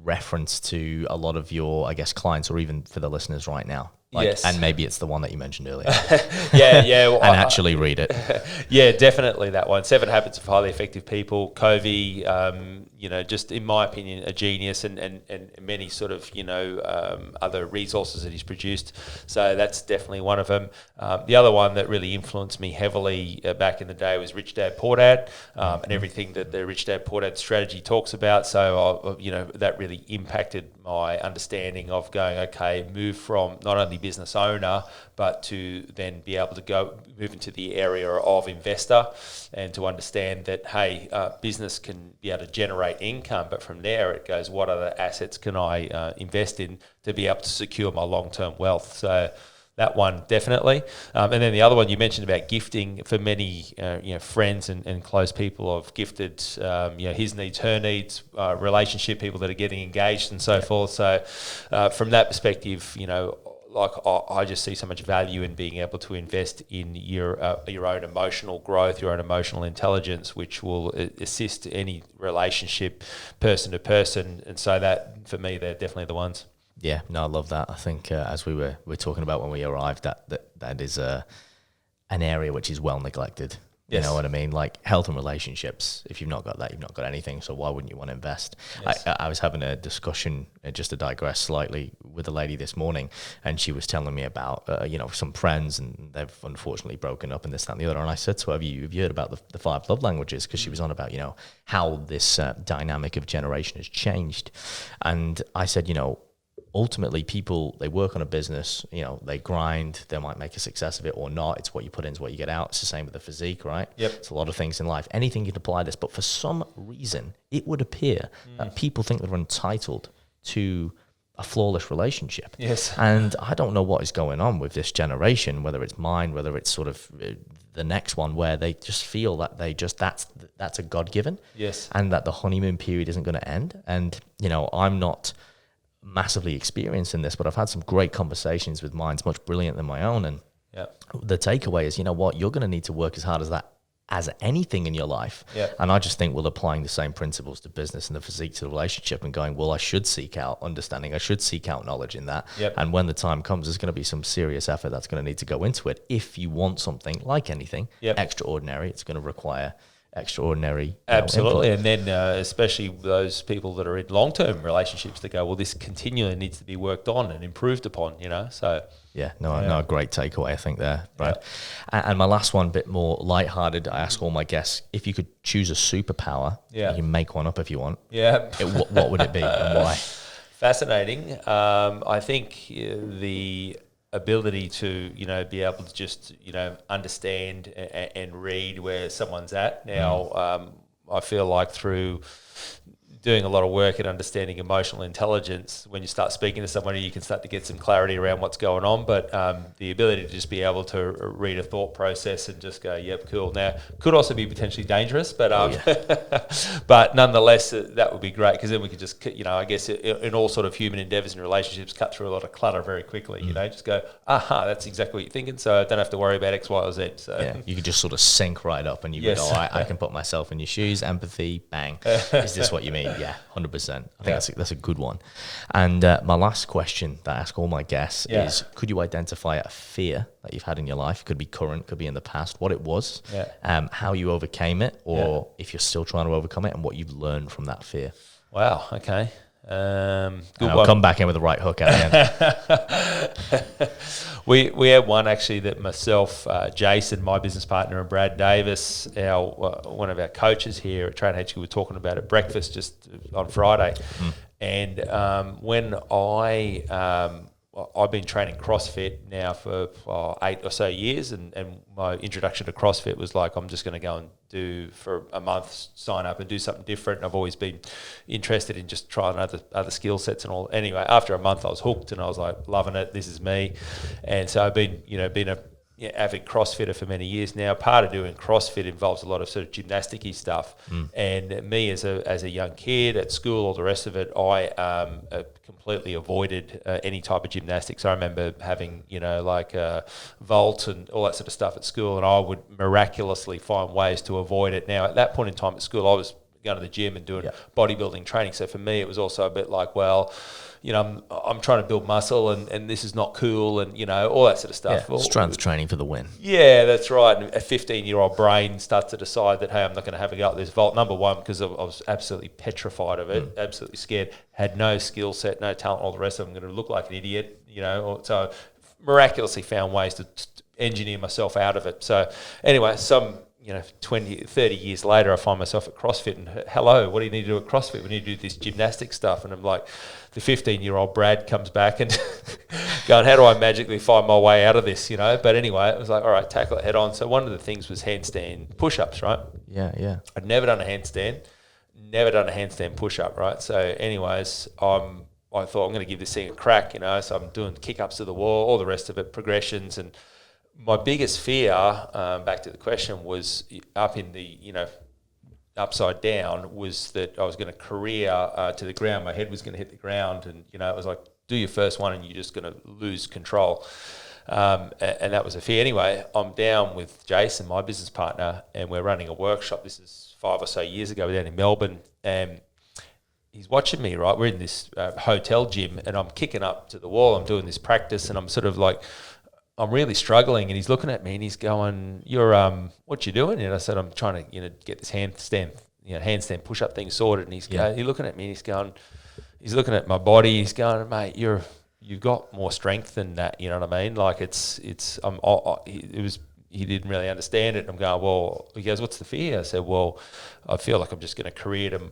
reference to a lot of your, I guess, clients, or even for the listeners right now? Yes. And maybe it's the one that you mentioned earlier. Well, and actually read it. Yeah, definitely that one. 7 Habits of Highly Effective People. Covey, just in my opinion, a genius, and many sort of, other resources that he's produced. So that's definitely one of them. The other one that really influenced me heavily back in the day was Rich Dad Poor Dad, and everything that the Rich Dad Poor Dad strategy talks about. So, that really impacted my understanding of going, okay, move from not only business owner, but to then be able to move into the area of investor, and to understand that, hey, business can be able to generate income, but from there it goes, what other assets can I invest in to be able to secure my long-term wealth? So that one definitely. And then the other one you mentioned about gifting, for many friends and close people I've gifted, his needs, her needs, relationship, people that are getting engaged and so forth. So from that perspective, I just see so much value in being able to invest in your own emotional growth, your own emotional intelligence, which will assist any relationship person to person. And so that, for me, they're definitely the ones. Yeah, no, I love that. I think as we were talking about when we arrived, that is an area which is well neglected You Yes. know what I mean? Like health and relationships. If you've not got that, you've not got anything. So why wouldn't you want to invest? Yes. I was having a discussion, just to digress slightly, with a lady this morning, and she was telling me about, some friends, and they've unfortunately broken up and this, that, and the other. And I said to her, have you heard about the 5 love languages? Because she was on about, how this dynamic of generation has changed. And I said, ultimately people, they work on a business, they grind, they might make a success of it or not. It's what you put in is what you get out. It's the same with the physique, right? Yep. It's a lot of things in life. Anything you can apply this, but for some reason, it would appear that people think they're entitled to a flawless relationship. Yes. And I don't know what is going on with this generation, whether it's mine, whether it's sort of the next one, where they just feel that that's a God-given. Yes. And that the honeymoon period isn't going to end. And, I'm not massively experienced in this, but I've had some great conversations with minds much brilliant than my own, and the takeaway is, you're going to need to work as hard as anything in your life. And I just think we're applying the same principles to business and the physique to the relationship, and going, well, I should seek out understanding, I should seek out knowledge in that. And when the time comes, there's going to be some serious effort that's going to need to go into it. If you want something like anything extraordinary, it's going to require extraordinary absolutely input. And then especially those people that are in long-term relationships that go, well, this continually needs to be worked on and improved upon, so a great takeaway I think there, Brad. And my last one, a bit more lighthearted. I ask all my guests, if you could choose a superpower, you can make one up if you want, what would it be and why? Fascinating. I think the ability to be able to just understand and read where someone's at. Now I feel like through doing a lot of work at understanding emotional intelligence, when you start speaking to somebody, you can start to get some clarity around what's going on. But the ability to just be able to read a thought process and just go, yep, cool. Now, could also be potentially dangerous, but but nonetheless, that would be great, because then we could just, I guess in all sort of human endeavors and relationships, cut through a lot of clutter very quickly. Just go, aha, that's exactly what you're thinking. So I don't have to worry about X, Y, or Z. So you could just sort of sync right up, and you go, I can put myself in your shoes, empathy, bang. Is this what you mean? Yeah, 100%. I think that's a good one. And my last question that I ask all my guests is, could you identify a fear that you've had in your life? Could be current, could be in the past, what it was, how you overcame it, or if you're still trying to overcome it, and what you've learned from that fear. Wow, okay. Good I'll come back in with the right hook at the end. We had one actually that myself, Jason, my business partner, and Brad Davis, one of our coaches here at Train HQ, were talking about at breakfast just on Friday. And when I've been training CrossFit now for 8 or so years, and my introduction to CrossFit was like, I'm just going to go and do for a month, sign up and do something different. And I've always been interested in just trying other skill sets and all. Anyway, after a month I was hooked, and I was like, loving it, this is me. And so I've been a avid CrossFitter for many years now. Part of doing CrossFit involves a lot of sort of gymnastic-y stuff. And me as a young kid at school, all the rest of it, I completely avoided any type of gymnastics. I remember having, like vault and all that sort of stuff at school, and I would miraculously find ways to avoid it. Now, at that point in time at school, I was going to the gym and doing bodybuilding training. So for me, it was also a bit like, well, I'm trying to build muscle, and this is not cool, and all that sort of stuff. Yeah, strength training for the win. Yeah, that's right. And a 15-year-old brain starts to decide that, hey, I'm not going to have a go at this vault. Number one, because I was absolutely petrified of it, absolutely scared, had no skill set, no talent, all the rest of it. I'm going to look like an idiot, So miraculously found ways to engineer myself out of it. So anyway, 20, 30 years later, I find myself at CrossFit, and hello, what do you need to do at CrossFit? We need to do this gymnastic stuff. And I'm like, the 15-year-old Brad comes back and going, how do I magically find my way out of this, But anyway, it was like, all right, tackle it head on. So one of the things was handstand push-ups, right? Yeah. I'd never done a handstand push-up, right? So anyways, I thought I'm going to give this thing a crack, So I'm doing kick-ups to the wall, all the rest of it, progressions. And my biggest fear, back to the question, was up in the, upside down, was that I was going to career to the ground. My head was going to hit the ground, and it was like, do your first one and you're just going to lose control. And that was a fear. Anyway, I'm down with Jason, my business partner, and we're running a workshop. This is 5 or so years ago down in Melbourne, and he's watching me, right? We're in this hotel gym, and I'm kicking up to the wall. I'm doing this practice, and I'm sort of like I'm really struggling. And he's looking at me and he's going, "You're what you doing?" And I said, "I'm trying to get this handstand push-up thing sorted." And he's looking at me and he's looking at my body. He's going, "Mate, you've got more strength than that." You know what I mean? Like he didn't really understand it. And I'm going, well, he goes, "What's the fear?" I said, "Well, I feel like I'm just going to create it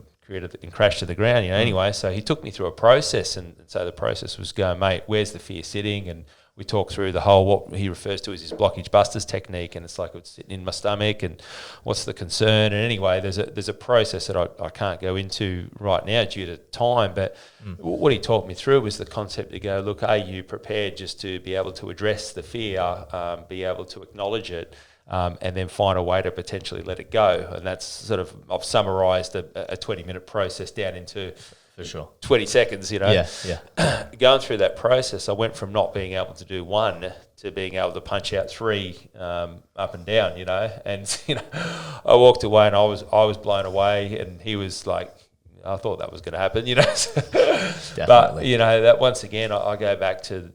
and crash to the ground, Anyway, so he took me through a process, and so the process was going, "Mate, where's the fear sitting?" And we talked through the whole, what he refers to as his blockage busters technique, and it's like it's sitting in my stomach, and what's the concern? And anyway, there's a process that I can't go into right now due to time, but what he taught me through was the concept to go, look, are you prepared just to be able to address the fear, be able to acknowledge it, and then find a way to potentially let it go? And that's sort of, I've summarised a 20-minute process down into for sure 20 seconds, Yeah. Going through that process, I went from not being able to do one to being able to punch out three up and down, And I walked away and I was blown away, and he was like, I thought that was going to happen, But that once again, I go back to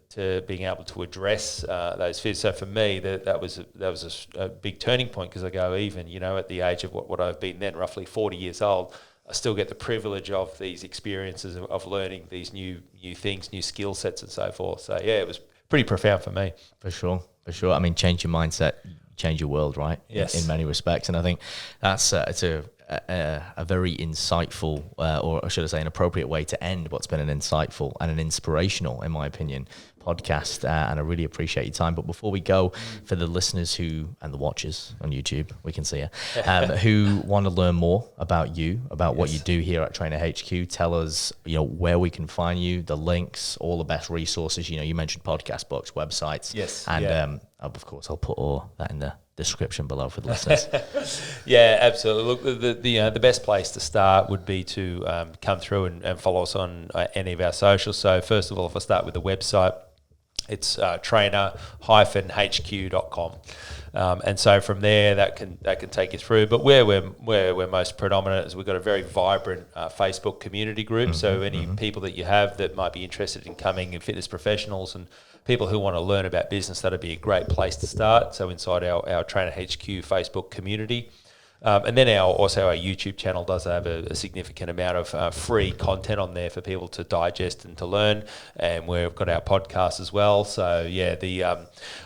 being able to address those fears. So for me, that was a big turning point, because I go, even at the age of what I've been then, roughly 40 years old, I still get the privilege of these experiences of learning these new things, new skill sets, and so forth. So yeah, it was pretty profound for me. For sure. I mean, change your mindset, change your world, right? Yes. In many respects, and I think that's it's a very insightful, or should I say, an appropriate way to end what's been an insightful and an inspirational, in my opinion, podcast. And I really appreciate your time. But before we go, for the listeners and the watchers on YouTube, we can see you, who want to learn more about you, about what you do here at Trainer HQ, tell us, where we can find you, the links, all the best resources. You mentioned podcast, books, websites. Yes. And of course, I'll put all that in the description below for the listeners. Yeah, absolutely. Look, the best place to start would be to come through and follow us on any of our socials. So first of all, if I start with the website, it's trainer-hq.com. And so from there, that can take you through. But where we're most predominant is we've got a very vibrant Facebook community group. So any people that you have that might be interested in coming, and fitness professionals and people who want to learn about business, that'd be a great place to start. So inside our Trainer HQ Facebook community. And then our YouTube channel does have a significant amount of free content on there for people to digest and to learn. And we've got our podcast as well. So yeah,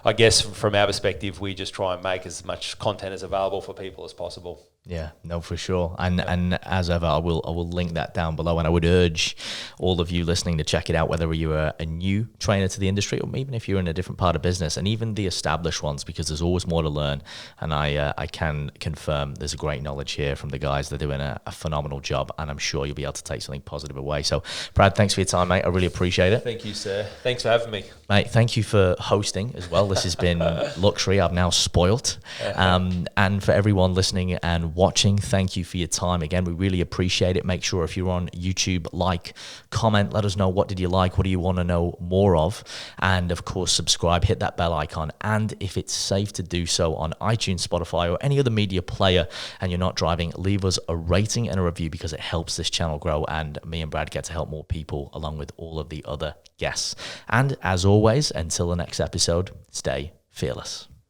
I guess from our perspective, we just try and make as much content as available for people as possible. Yeah, no, for sure. And as ever, I will link that down below. And I would urge all of you listening to check it out, whether you're a new trainer to the industry, or even if you're in a different part of business, and even the established ones, because there's always more to learn. And I can confirm there's a great knowledge here from the guys. They're doing a phenomenal job, and I'm sure you'll be able to take something positive away. So, Brad, thanks for your time, mate. I really appreciate it. Thank you, sir. Thanks for having me. Mate, thank you for hosting as well. This has been luxury. I've now spoilt. And for everyone listening and watching, thank you for your time. Again, we really appreciate it. Make sure if you're on YouTube, comment, let us know, what did you like? What do you want to know more of? And of course, subscribe, hit that bell icon. And if it's safe to do so, on iTunes, Spotify, or any other media player, and you're not driving, leave us a rating and a review, because it helps this channel grow, and me and Brad get to help more people along with all of the other guests. And as always, until the next episode, stay fearless.